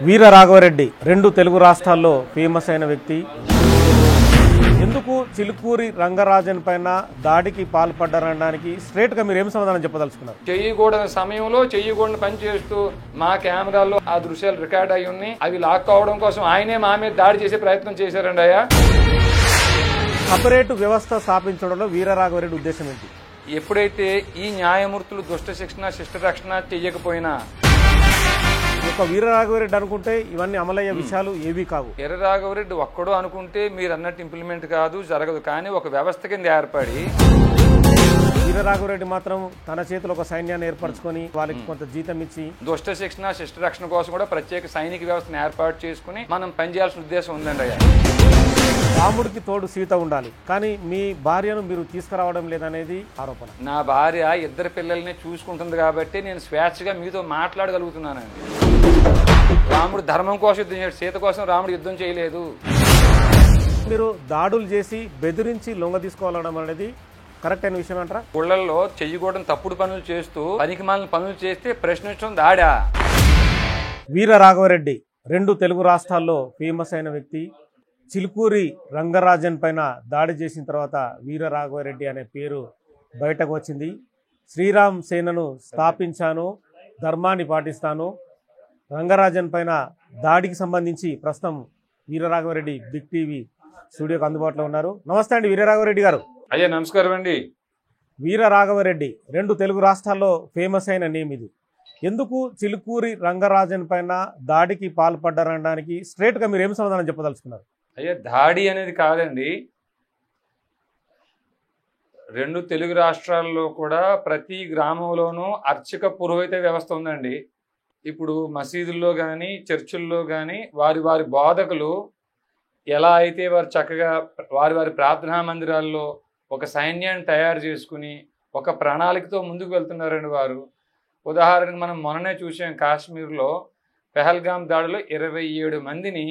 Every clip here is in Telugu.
వీర రాఘవరెడ్డి రెండు తెలుగు రాష్ట్రాల్లో ఫేమస్ అయిన వ్యక్తి. ఎందుకు చిలుకూరి రంగరాజన్ పైన దాడికి పాల్పడ్డారనడానికి స్ట్రేట్ గా మీరు ఏం సమాధానం చెప్పదలుచుకున్నారు? చెయ్యకూడని సమయంలో చెయ్యకూడని పని చేస్తూ మా కెమెరాల్లో ఆ దృశ్యాలు రికార్డ్ అయి ఉన్నాయి. అవి లాక్కోవడం కోసం ఆయనే మా మీద దాడి చేసే ప్రయత్నం చేశారండి. అయ్యా, సపరేటు వ్యవస్థ స్థాపించడంలో వీర రాఘవరెడ్డి ఉద్దేశం ఏంటి? ఎప్పుడైతే ఈ న్యాయమూర్తులు దుష్ట శిక్షణ శిష్ట రక్షణ చెయ్యకపోయినా ఒక వీర రాఘవరెడ్డి అనుకుంటే ఇవన్నీ అమలయ్యే విషయాలు ఏవి కావు. వీర రాఘవరెడ్డి ఒక్కడో అనుకుంటే మీరు అన్నట్టు ఇంప్లిమెంట్ కాదు, జరగదు. కానీ ఒక వ్యవస్థ కింద ఏర్పడి వీర రాఘవరెడ్డి మాత్రం తన చేతిలో ఒక సైన్యాన్ని ఏర్పరచుకొని వాళ్ళకి కొంత జీతం ఇచ్చి దుష్ట శిక్షణ శిష్ట రక్షణ కోసం కూడా ప్రత్యేక సైనిక వ్యవస్థను ఏర్పాటు చేసుకుని మనం పనిచేయాల్సిన ఉద్దేశం ఉందండి. అయ్యా, రాముడికి తోడు సీత ఉండాలి, కానీ మీ భార్యను మీరు తీసుకురావడం లేదనేది ఆరోపణ. నా భార్య ఇద్దరు పిల్లల్ని చూసుకుంటుంది కాబట్టి నేను స్వేచ్ఛగా మీతో మాట్లాడగలుగుతున్నానండి. రాముడు ధర్మం కోసం యుద్ధం చేశాడు, సీత కోసం రాముడు యుద్ధం చేయలేదు. మీరు దాడులు చేసి బెదిరించి లొంగ తీసుకోవాలడం అనేది కరెక్ట్ అయిన విషయం అంటారా? ఊళ్ళల్లో చెయ్యకూడని తప్పుడు పనులు చేస్తూ పనికిమాలిన పనులు చేస్తే ప్రశ్నించడం దాడా? వీర రాఘవరెడ్డి రెండు తెలుగు రాష్ట్రాల్లో ఫేమస్ అయిన వ్యక్తి. చిలుకూరి రంగరాజన్ పైన దాడి చేసిన తర్వాత వీర రాఘవరెడ్డి అనే పేరు బయటకు వచ్చింది. శ్రీరామ్ సేనను స్థాపించాను, ధర్మాన్ని పాటిస్తాను. రంగరాజన్ పైన దాడికి సంబంధించి ప్రస్తుతం వీర రాఘవరెడ్డి బిగ్ టీవీ స్టూడియోకి అందుబాటులో ఉన్నారు. నమస్తే అండి వీర రాఘవరెడ్డి గారు. అయ్యా, నమస్కారం అండి. వీర రాఘవరెడ్డి రెండు తెలుగు రాష్ట్రాల్లో ఫేమస్ అయిన నేమ్ ఇది. ఎందుకు చిలుకూరి రంగరాజన్ పైన దాడికి పాల్పడ్డారనడానికి స్ట్రేట్ గా మీరు ఏం సమాధానం చెప్పదలుచుకున్నారు? అయ్యా, దాడి అనేది కాదండి. రెండు తెలుగు రాష్ట్రాల్లో కూడా ప్రతి గ్రామంలోనూ అర్చక పురోహిత వ్యవస్థ ఉందండి. ఇప్పుడు మసీదుల్లో కానీ చర్చిల్లో కానీ వారి వారి బోధకులు ఎలా అయితే వారు చక్కగా వారి వారి ప్రార్థనా మందిరాల్లో ఒక సైన్యాన్ని తయారు చేసుకుని ఒక ప్రణాళికతో ముందుకు వెళ్తున్నారండి వారు. ఉదాహరణకు మనం మొన్ననే చూసాం, కాశ్మీర్లో పెహల్గాం దాడిలో 27 మందిని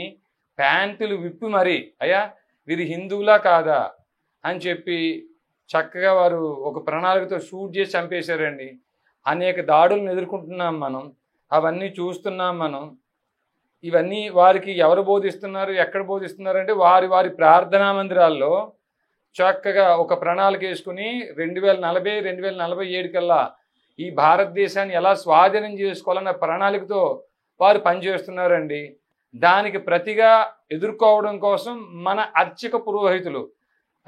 ప్యాంటులు విప్పి మరి అయ్యా వీరు హిందువులా కాదా అని చెప్పి చక్కగా వారు ఒక ప్రణాళికతో షూట్ చేసి చంపేశారండి. అనేక దాడులను ఎదుర్కొంటున్నాం మనం, అవన్నీ చూస్తున్నాం మనం. ఇవన్నీ వారికి ఎవరు బోధిస్తున్నారు, ఎక్కడ బోధిస్తున్నారు అంటే వారి వారి ప్రార్థనా మందిరాల్లో చక్కగా ఒక ప్రణాళిక వేసుకుని 2040 2047 కల్లా ఈ భారతదేశాన్ని ఎలా స్వాధీనం చేసుకోవాలన్న ప్రణాళికతో వారు పనిచేస్తున్నారండి. దానికి ప్రతిగా ఎదుర్కోవడం కోసం మన అర్చక పురోహితులు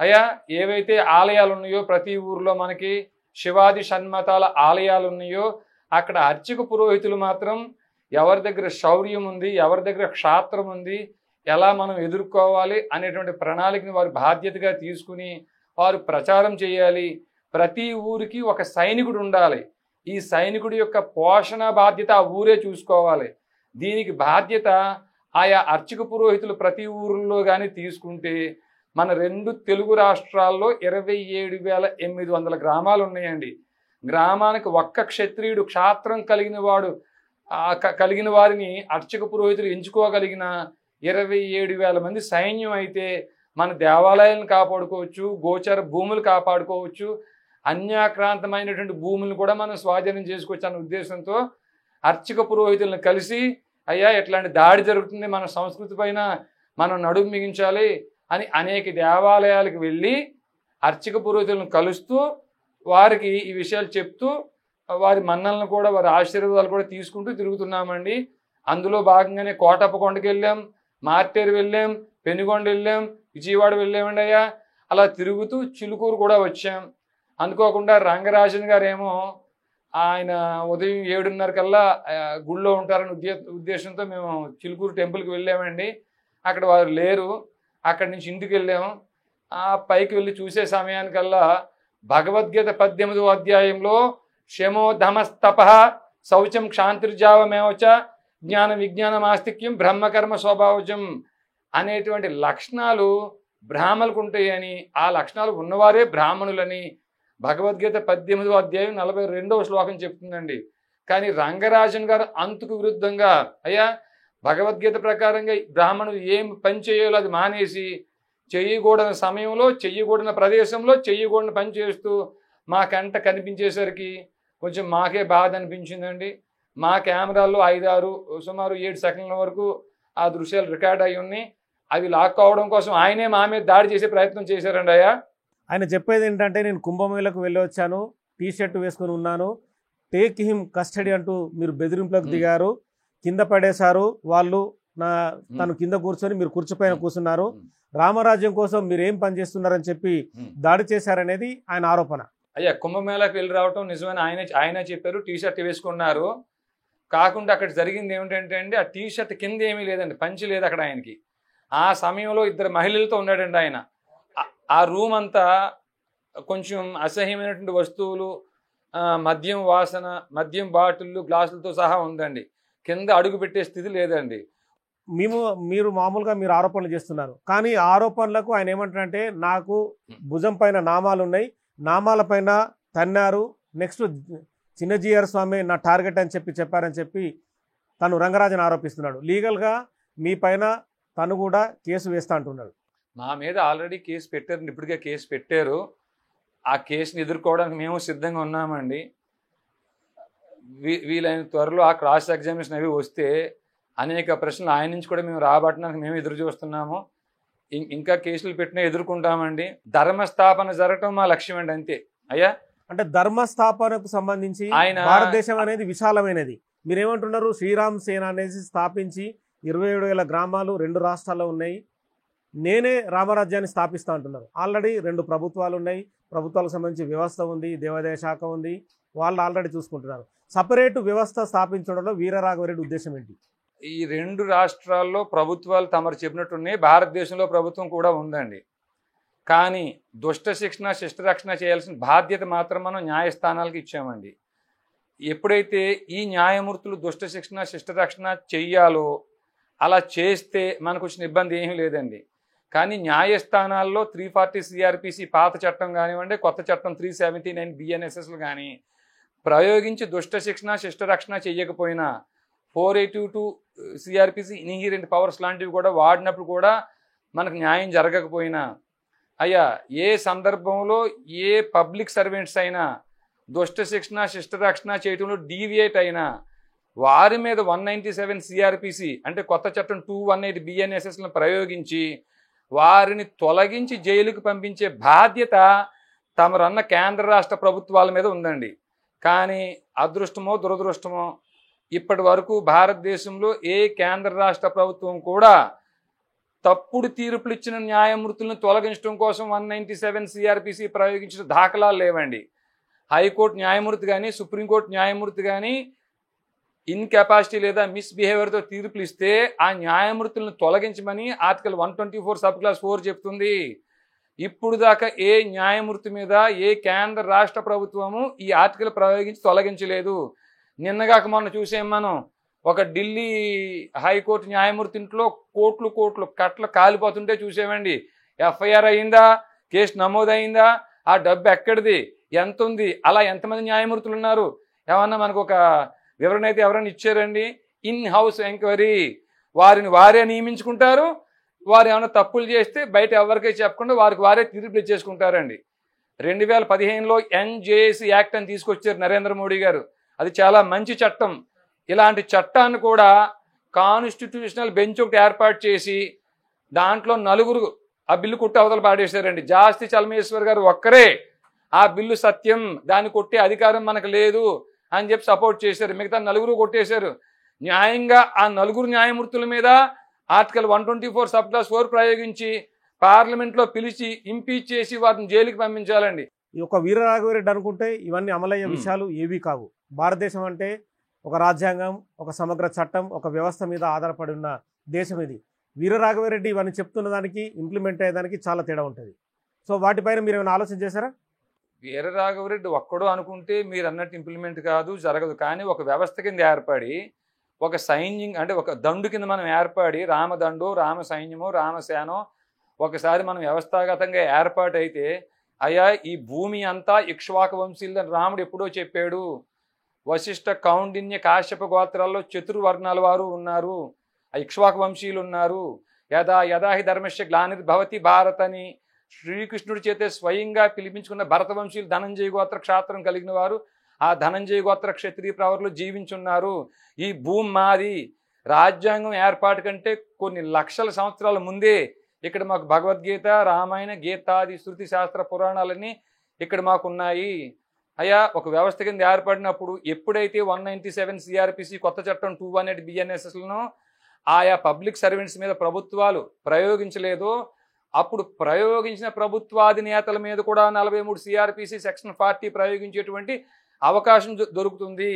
అయ్యా ఏవైతే ఆలయాలు ఉన్నాయో, ప్రతి ఊరిలో మనకి శివాది షణ్మతాల ఆలయాలు ఉన్నాయో అక్కడ అర్చక పురోహితులు మాత్రం ఎవరి దగ్గర శౌర్యం ఉంది, ఎవరి దగ్గర క్షాత్రం ఉంది, ఎలా మనం ఎదుర్కోవాలి అనేటువంటి ప్రణాళికని వారు బాధ్యతగా తీసుకుని వారు ప్రచారం చేయాలి. ప్రతి ఊరికి ఒక సైనికుడు ఉండాలి. ఈ సైనికుడి యొక్క పోషణ బాధ్యత ఆ ఊరే చూసుకోవాలి. దీనికి బాధ్యత ఆయా అర్చక పురోహితులు ప్రతి ఊరిలో కానీ తీసుకుంటే మన రెండు తెలుగు రాష్ట్రాల్లో 27,800 గ్రామాలు ఉన్నాయండి. గ్రామానికి ఒక్క క్షత్రియుడు క్షాత్రం కలిగిన వారిని అర్చక పురోహితులు ఎంచుకోగలిగిన 27,000 మంది సైన్యం అయితే మన దేవాలయాలను కాపాడుకోవచ్చు, గోచర భూములు కాపాడుకోవచ్చు, అన్యాక్రాంతమైనటువంటి భూములను కూడా మనం స్వాధీనం చేసుకోవచ్చు అన్న ఉద్దేశంతో అర్చక పురోహితులను కలిసి అయ్యా ఇట్లాంటి దాడి జరుగుతుంది, మన సంస్కృతి పైన మనం నడుము మిగించాలి అని అనేక దేవాలయాలకు వెళ్ళి అర్చక పురోహితులను కలుస్తూ వారికి ఈ విషయాలు చెప్తూ వారి మన్నలను కూడా వారి ఆశీర్వాదాలు కూడా తీసుకుంటూ తిరుగుతున్నామండి. అందులో భాగంగానే కోటప్పకొండకి వెళ్ళాం, మార్టేరు వెళ్ళాం, పెనుగొండ వెళ్ళాం, విజయవాడ వెళ్ళామండి. అయ్యా అలా తిరుగుతూ చిలుకూరు కూడా వచ్చాం. అనుకోకుండా రంగరాజన్ గారు ఏమో ఆయన ఉదయం 7:30 కల్లా గుళ్ళో ఉంటారని ఉద్దేశంతో మేము చిలుకూరు టెంపుల్కి వెళ్ళామండి. అక్కడ వారు లేరు. అక్కడి నుంచి ఇంటికి వెళ్ళాము. ఆ పైకి వెళ్ళి చూసే సమయానికల్లా భగవద్గీత 18వ అధ్యాయంలో క్షమో ధమస్తప శౌచం క్షాంతిర్జావమేవచ జ్ఞాన విజ్ఞానం ఆస్తిక్యం బ్రహ్మకర్మ స్వభావజం అనేటువంటి లక్షణాలు బ్రాహ్మణులకు ఉంటాయని, ఆ లక్షణాలు ఉన్నవారే బ్రాహ్మణులని భగవద్గీత 18వ అధ్యాయం 42వ శ్లోకం చెప్తుందండి. కానీ రంగరాజన్ గారు అంతకు విరుద్ధంగా అయ్యా భగవద్గీత ప్రకారంగా బ్రాహ్మణులు ఏం పని చేయాలో అది మానేసి చెయ్యకూడని సమయంలో చెయ్యకూడని ప్రదేశంలో చెయ్యకూడని పని చేస్తూ మా కంట కనిపించేసరికి కొంచెం మాకే బాధ అనిపించిందండి. మా కెమెరాల్లో 5-6 సుమారు 7 సెకండ్ల వరకు ఆ దృశ్యాలు రికార్డ్ అయి ఉన్నాయి. అవి లాక్కోవడం కోసం ఆయనే మా మీద దాడి చేసే ప్రయత్నం చేశారండి అయ్యా. ఆయన చెప్పేది ఏంటంటే, నేను కుంభమేళకు వెళ్ళి వచ్చాను, టీ షర్ట్ వేసుకొని ఉన్నాను, టేక్ హిమ్ కస్టడీ అంటూ మీరు బెదిరింపులకు దిగారు, కింద పడేశారు వాళ్ళు, తను కింద కూర్చొని మీరు కుర్చీపైన కూర్చున్నారు, రామరాజ్యం కోసం మీరు ఏం పని చేస్తున్నారని చెప్పి దాడి చేశారనేది ఆయన ఆరోపణ. అయ్యా కుంభమేళాకి వెళ్ళి రావటం నిజమని ఆయన చెప్పారు. టీ షర్ట్ వేసుకున్నారు. కాకుండా అక్కడ జరిగింది ఏమిటంటే అండి, ఆ టీ షర్ట్ కింద ఏమీ లేదండి, పంచి లేదు అక్కడ ఆయనకి. ఆ సమయంలో 2 మహిళలతో ఉన్నాడండి ఆయన. ఆ రూమ్ అంతా కొంచెం అసహ్యమైనటువంటి వస్తువులు, మద్యం వాసన, మద్యం బాటిళ్ళు, గ్లాసులతో సహా ఉందండి. కింద అడుగు పెట్టే స్థితి లేదండి. మీరు మామూలుగా మీరు ఆరోపణలు చేస్తున్నారు, కానీ ఆరోపణలకు ఆయన ఏమంటారంటే, నాకు భుజం పైన నామాలు ఉన్నాయి, నామాల పైన తన్నారు, నెక్స్ట్ చిన్నజీఆర్ స్వామి నా టార్గెట్ అని చెప్పారని చెప్పి తను రంగరాజన్ ఆరోపిస్తున్నాడు. లీగల్గా మీ పైన తను కూడా కేసు వేస్తా అంటున్నాడు. మా మీద ఆల్రెడీ కేసు పెట్టారు, ఇప్పటికే కేసు పెట్టారు. ఆ కేసుని ఎదుర్కోవడానికి మేము సిద్ధంగా ఉన్నామండి. వీలైన త్వరలో ఆ క్రాస్ ఎగ్జామినేషన్ అవి వస్తే అనేక ప్రశ్నలు ఆయన నుంచి కూడా మేము రాబట్టడానికి మేము ఎదురు చూస్తున్నాము. ఇంకా కేసులు పెట్టినా ఎదుర్కొంటామండి. ధర్మస్థాపన జరగటం మా లక్ష్యం అండి, అంతే. అయ్యా అంటే ధర్మస్థాపనకు సంబంధించి భారతదేశం అనేది విశాలమైనది. మీరేమంటున్నారు, శ్రీరామ్ సేన అనేది స్థాపించి 27,000 గ్రామాలు 2 రాష్ట్రాల్లో ఉన్నాయి, నేనే రామరాజ్యాన్ని స్థాపిస్తా అంటున్నారు. ఆల్రెడీ 2 ప్రభుత్వాలు ఉన్నాయి, ప్రభుత్వాలకు సంబంధించి వ్యవస్థ ఉంది, దేవాదాయ శాఖ ఉంది, వాళ్ళు ఆల్రెడీ చూసుకుంటున్నారు. సపరేటు వ్యవస్థ స్థాపించడంలో వీరరాఘవరెడ్డి ఉద్దేశం ఏంటి? ఈ 2 రాష్ట్రాల్లో ప్రభుత్వాలు తమరు చెప్పినట్టున్నాయి, భారతదేశంలో ప్రభుత్వం కూడా ఉందండి. కానీ దుష్ట శిక్షణ శిష్ట రక్షణ చేయాల్సిన బాధ్యత మాత్రం మనం న్యాయస్థానాలకు ఇచ్చామండి. ఎప్పుడైతే ఈ న్యాయమూర్తులు దుష్ట శిక్షణ శిష్ట రక్షణ చెయ్యాలో అలా చేస్తే మనకు వచ్చిన ఇబ్బంది ఏమీ లేదండి. కానీ న్యాయస్థానాల్లో 340 సిఆర్పిసి పాత చట్టం కానివ్వండి, కొత్త చట్టం 379 బిఎన్ఎస్ఎస్లు కానీ ప్రయోగించి దుష్ట శిక్షణ శిష్ట రక్షణ చెయ్యకపోయినా 482 సిఆర్పిసి ఇన్హీరెంట్ పవర్స్ లాంటివి కూడా వాడినప్పుడు కూడా మనకు న్యాయం జరగకపోయినా, అయ్యా ఏ సందర్భంలో ఏ పబ్లిక్ సర్వెంట్స్ అయినా దుష్ట శిక్షణ శిష్ట రక్షణ చేయటంలో డీవియేట్ అయినా వారి మీద 197 సిఆర్పిసి అంటే కొత్త చట్టం 218 బిఎన్ఎస్ఎస్లను ప్రయోగించి వారిని తొలగించి జైలుకు పంపించే బాధ్యత తమరన్న కేంద్ర రాష్ట్ర ప్రభుత్వాల మీద ఉందండి. కానీ అదృష్టమో దురదృష్టమో ఇప్పటి వరకు భారతదేశంలో ఏ కేంద్ర రాష్ట్ర ప్రభుత్వం కూడా తప్పుడు తీర్పులు ఇచ్చిన న్యాయమూర్తులను తొలగించడం కోసం 197 సిఆర్పిసి ప్రయోగించిన దాఖలాలు లేవండి. హైకోర్టు న్యాయమూర్తి కానీ సుప్రీంకోర్టు న్యాయమూర్తి కానీ ఇన్కెపాసిటీ లేదా మిస్బిహేవియర్తో తీర్పులు ఇస్తే ఆ న్యాయమూర్తులను తొలగించమని ఆర్టికల్ 124 సబ్ క్లాస్ 4 చెప్తుంది. ఇప్పుడు దాకా ఏ న్యాయమూర్తి మీద ఏ కేంద్ర రాష్ట్ర ప్రభుత్వము ఈ ఆర్టికల్ ప్రయోగించి తొలగించలేదు. నిన్నగాక మొన్న చూసాం మనం, ఒక ఢిల్లీ హైకోర్టు న్యాయమూర్తి ఇంట్లో కోట్లు కట్టలు కాలిపోతుంటే చూసామండి. ఎఫ్ఐఆర్ అయిందా, కేసు నమోదైందా, ఆ డబ్బు ఎక్కడిది, ఎంత ఉంది, అలా ఎంతమంది న్యాయమూర్తులు ఉన్నారు, ఏమన్నా మనకు ఒక వివరణ అయితే ఎవరైనా ఇచ్చారండి? ఇన్ హౌస్ ఎంక్వైరీ, వారిని వారే నియమించుకుంటారు. వారు ఏమైనా తప్పులు చేస్తే బయట ఎవరికీ చెప్పకుండా వారికి వారే తీర్పులు ఇచ్చేసుకుంటారండి. 2015లో ఎన్జేఏసీ యాక్ట్ అని తీసుకొచ్చారు నరేంద్ర మోడీ గారు. అది చాలా మంచి చట్టం. ఇలాంటి చట్టాన్ని కూడా కాన్స్టిట్యూషనల్ బెంచ్ ఒకటి ఏర్పాటు చేసి దాంట్లో 4 ఆ బిల్లు కొట్టి అవతల పాడేశారండి. జాస్తి చలమేశ్వర్ గారు ఒక్కరే ఆ బిల్లు సత్యం, దాన్ని కొట్టే అధికారం మనకు లేదు అని చెప్పి సపోర్ట్ చేశారు. మిగతా 4 కొట్టేశారు. న్యాయంగా ఆ 4 న్యాయమూర్తుల మీద ఆర్టికల్ 124 సబ్ క్లాస్ 4 ప్రయోగించి పార్లమెంట్లో పిలిచి ఇంపీచ్ చేసి వారిని జైలుకి పంపించాలండి. ఈ ఒక వీరరాఘవరెడ్డి అనుకుంటే ఇవన్నీ అమలయ్యే విషయాలు ఏవి కావు. భారతదేశం అంటే ఒక రాజ్యాంగం, ఒక సమగ్ర చట్టం, ఒక వ్యవస్థ మీద ఆధారపడి ఉన్న దేశం ఇది. వీరరాఘవరెడ్డి ఇవన్నీ చెప్తున్న దానికి ఇంప్లిమెంట్ అయ్యేదానికి చాలా తేడా ఉంటుంది. సో వాటిపైన మీరు ఏమైనా ఆలోచన చేశారా? వీరరాఘవరెడ్డి ఒక్కడో అనుకుంటే మీరు అన్నట్టు ఇంప్లిమెంట్ కాదు, జరగదు. కానీ ఒక వ్యవస్థ కింద ఏర్పడి ఒక సైన్యం అంటే ఒక దండు కింద మనం ఏర్పడి రామదండు, రామ సైన్యము, రామసేనో ఒకసారి మనం వ్యవస్థాగతంగా ఏర్పాటైతే, అయ్యా ఈ భూమి అంతా ఇక్ష్వాకు వంశీయులని రాముడు ఎప్పుడో చెప్పాడు. వశిష్ఠ కౌండిన్య కాశ్యప గోత్రాల్లో చతుర్వర్ణాల వారు ఉన్నారు, ఆ ఇక్ష్వాకు వంశీయులు ఉన్నారు. యదాహి ధర్మస్య గ్లానిర్భవతి భారత్ అని శ్రీకృష్ణుడి చేతే స్వయంగా పిలిపించుకున్న భరత వంశీయులు ధనంజయ గోత్ర క్షాత్రం కలిగిన వారు ఆ ధనంజయ గోత్ర క్షత్రియ ప్రవర్లు జీవించున్నారు. ఈ భూమి మాది. రాజ్యాంగం ఏర్పాటు కంటే కొన్ని లక్షల సంవత్సరాల ముందే ఇక్కడ మాకు భగవద్గీత, రామాయణ, గీతాది శృతి శాస్త్ర పురాణాలన్నీ ఇక్కడ మాకు ఉన్నాయి. అయ్యా, ఒక వ్యవస్థ కింద ఏర్పడినప్పుడు ఎప్పుడైతే 197 సిఆర్పిసి కొత్త చట్టం 218 బిఎన్ఎస్ఎస్లను ఆయా పబ్లిక్ సర్వెంట్స్ మీద ప్రభుత్వాలు ప్రయోగించలేదో, అప్పుడు ప్రయోగించిన ప్రభుత్వాధినేతల మీద కూడా 43 సిఆర్పిసి సెక్షన్ 40 ప్రయోగించేటువంటి అవకాశం దొరుకుతుంది.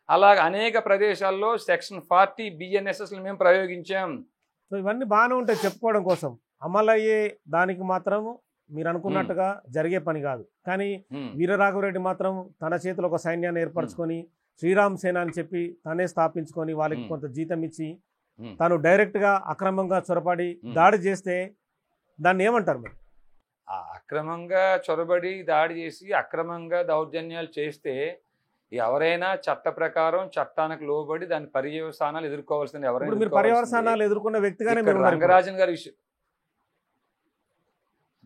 అలాగే అనేక ప్రదేశాల్లో సెక్షన్ 40 బిఎన్ఎస్ఎస్లు మేము ప్రయోగించాం. సో ఇవన్నీ బాగానే ఉంటాయి చెప్పుకోవడం కోసం, అమలయ్యే దానికి మాత్రం మీరు అనుకున్నట్టుగా జరిగే పని కాదు. కానీ వీరరాఘవరెడ్డి మాత్రం తన చేతిలో ఒక సైన్యాన్ని ఏర్పరచుకొని శ్రీరామ్ సేన అని చెప్పి తనే స్థాపించుకొని వాళ్ళకి కొంత జీతం ఇచ్చి తను డైరెక్ట్గా అక్రమంగా చొరబడి దాడి చేస్తే దాన్ని ఏమంటారు మీరు? అక్రమంగా చొరబడి దాడి చేసి అక్రమంగా దౌర్జన్యాలు చేస్తే ఎవరైనా చట్ట ప్రకారం చట్టానికి లోబడి దాని పర్యవసానాలు ఎదుర్కోవాల్సింది. ఎవరైనా మీరు పర్యవసానాలు ఎదుర్కొన్న వ్యక్తిగానే రంగరాజన్ గారి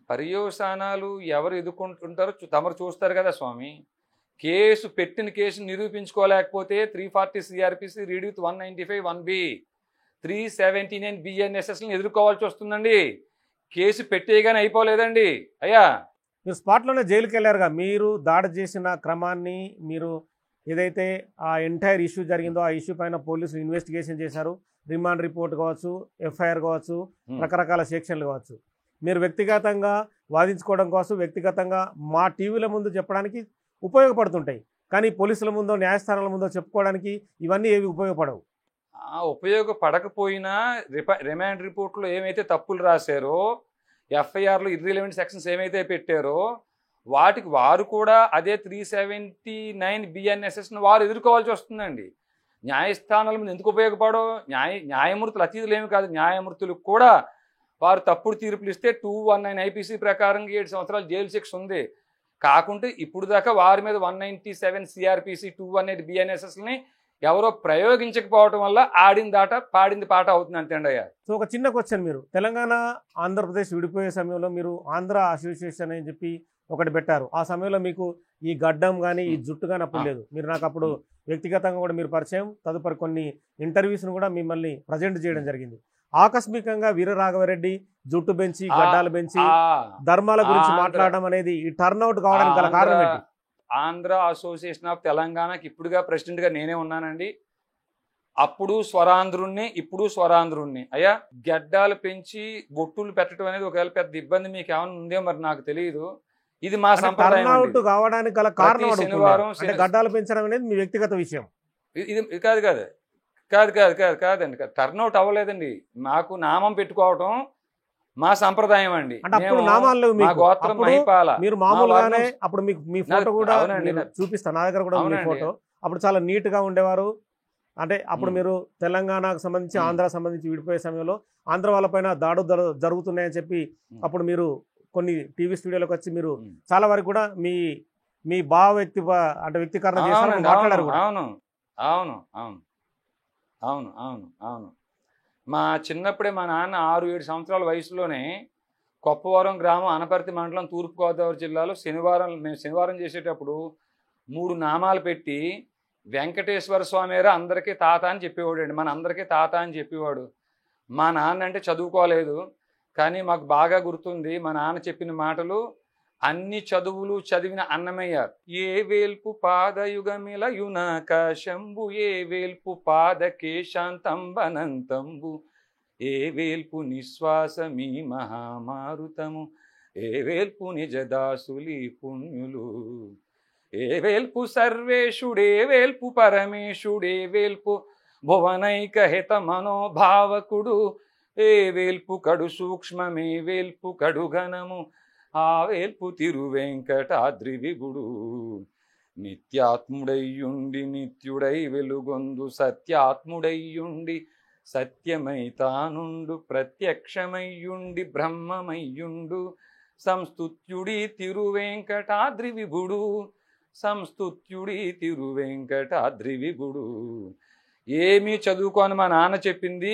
పర్యవసానాలు ఎవరు ఎదుర్కొంటుంటారో తమరు చూస్తారు కదా స్వామి. కేసు పెట్టిన కేసు నిరూపించుకోలేకపోతే 340 సిఆర్పిసి రీడ్ విత్ 195 1B 379 బిఎన్ఎస్ఎస్ని ఎదుర్కోవాల్సి వస్తుందండి. కేసు పెట్టేయగానే అయిపోలేదండి. అయ్యా, మీరు స్పాట్లోనే జైలుకి వెళ్ళారుగా. మీరు దాడి చేసిన క్రమాన్ని, మీరు ఏదైతే ఆ ఎంటైర్ ఇష్యూ జరిగిందో ఆ ఇష్యూ పైన పోలీసులు ఇన్వెస్టిగేషన్ చేశారు. రిమాండ్ రిపోర్ట్ కావచ్చు, ఎఫ్ఐఆర్ కావచ్చు, రకరకాల సెక్షన్లు కావచ్చు. మీరు వ్యక్తిగతంగా వాదించుకోవడం కోసం, వ్యక్తిగతంగా మా టీవీల ముందు చెప్పడానికి ఉపయోగపడుతుంటాయి. కానీ పోలీసుల ముందో న్యాయస్థానాల ముందో చెప్పుకోవడానికి ఇవన్నీ ఏవి ఉపయోగపడవు. ఉపయోగపడకపోయినా రిమాండ్ రిపోర్ట్లో ఏమైతే తప్పులు రాశారో, ఎఫ్ఐఆర్లో ఇర్రిలవెంట్ సెక్షన్స్ ఏమైతే పెట్టారో వాటికి వారు కూడా అదే 379 బిఎన్ఎస్ఎస్ను వారు ఎదుర్కోవాల్సి వస్తుందండి. న్యాయస్థానాల ముందు ఎందుకు ఉపయోగపడో? న్యాయమూర్తులు అతీతులు ఏమి కాదు, న్యాయమూర్తులకు కూడా వారు తప్పుడు తీర్పులు ఇస్తే 219 ఐపీసీ ప్రకారం 7 సంవత్సరాలు జైలు శిక్ష ఉంది. కాకుంటే ఇప్పుడు దాకా వారి మీద 197 సిఆర్పిసి 218 బిఎన్ఎస్ఎస్ని ఎవరో ప్రయోగించకపోవడం వల్ల ఆడిన దాట పాడింది పాట అవుతుంది అంతేండి అయ్యా. సో ఒక చిన్న క్వశ్చన్, మీరు తెలంగాణ ఆంధ్రప్రదేశ్ విడిపోయే సమయంలో మీరు ఆంధ్ర అసోసియేషన్ అని చెప్పి ఒకటి పెట్టారు. ఆ సమయంలో మీకు ఈ గడ్డం కానీ ఈ జుట్టు కానీ అప్పుడు లేదు. మీరు నాకు అప్పుడు వ్యక్తిగతంగా కూడా మీరు పరిచయం, తదుపరి కొన్ని ఇంటర్వ్యూస్ను కూడా మిమ్మల్ని ప్రజెంట్ చేయడం జరిగింది. ఆకస్మికంగా వీరరాఘవరెడ్డి జుట్టు పెంచి గడ్డాలు పెంచి ధర్మాల గురించి మాట్లాడడం అనేది ఈ టర్న్అవుట్ కావడానికి గల కారణం ఏంటి? ఆంధ్ర అసోసియేషన్ ఆఫ్ తెలంగాణకి ఇప్పుడుగా ప్రెసిడెంట్గా నేనే ఉన్నానండి. అప్పుడు స్వరాంధ్రుణ్ణి, ఇప్పుడు స్వరాంధ్రుణ్ణి. అయ్యా, గడ్డాలు పెంచి బొట్టులు పెట్టడం అనేది ఒకవేళ పెద్ద ఇబ్బంది మీకు ఏమైనా ఉందో మరి నాకు తెలియదు. ఇది మా సంప్రదాయం. టర్న్అవుట్ కావడానికి గల కారణం శనివారం గడ్డాలు పెంచడం అనేది మీ వ్యక్తిగత విషయం. ఇది కాదండి. టర్న్అవుట్ అవ్వలేదండి. మాకు నామం పెట్టుకోవటం మా సంప్రదాయం అండి. మా గోత్రం మహిపాల. మీరు మామూలుగానే అప్పుడు మీకు మీ ఫోటో కూడా చూపిస్తాను, నా దగ్గర కూడా మీ ఫోటో. అప్పుడు చాలా నీట్ గా ఉండేవారు. అంటే అప్పుడు మీరు తెలంగాణకు సంబంధించి ఆంధ్ర సంబంధించి విడిపోయే సమయంలో ఆంధ్ర వాళ్ళపైన దాడులు జరుగుతున్నాయని చెప్పి అప్పుడు మీరు కొన్ని టీవీ స్టూడియోలకు వచ్చి మీరు చాలా వరకు కూడా మీ వ్యక్తీకరణ చేశారు, మాట్లాడారు. అవును. మా చిన్నప్పుడే మా నాన్న 6-7 సంవత్సరాల వయసులోనే కొప్పవరం గ్రామం, అనపర్తి మండలం, తూర్పుగోదావరి జిల్లాలో మేము శనివారం చేసేటప్పుడు 3 నామాలు పెట్టి వెంకటేశ్వర స్వామివారు అందరికీ తాత అని చెప్పేవాడు అండి. మన అందరికీ తాత అని చెప్పేవాడు. మా నాన్న అంటే చదువుకోలేదు, కానీ మాకు బాగా గుర్తుంది మా నాన్న చెప్పిన మాటలు. అన్ని చదువులు చదివిన అన్నమయ్య. ఏ వేల్పు పాదయుగమిల యునాకాశంబు, ఏ వేల్పు పాదకేశాంతంబనంతంబు, ఏ వేల్పు నిశ్వాసమీ మహామారుతము, ఏ వేల్పు నిజదాసులి పుణ్యులు, ఏ వేల్పు సర్వేశుడే వేల్పు పరమేశుడే వేల్పు భువనైక హిత మనోభావకుడు, ఏ వేల్పు కడు సూక్ష్మమే వేల్పు కడు ఘనము, ఆ వేల్పు తిరువెంకటాద్రి విగుడు. నిత్యాత్ముడయ్యుండి నిత్యుడై వెలుగొందు, సత్యాత్ముడయ్యుండి సత్యమై తానుండు, ప్రత్యక్షమయ్యుండి బ్రహ్మమయ్యుండు, సంస్తుత్యుడి తిరువెంకటాద్రి విభుడు, సంస్తుత్యుడి తిరువెంకటాద్రి విభుడు. ఏమీ చదువుకోని మా నాన్న చెప్పింది,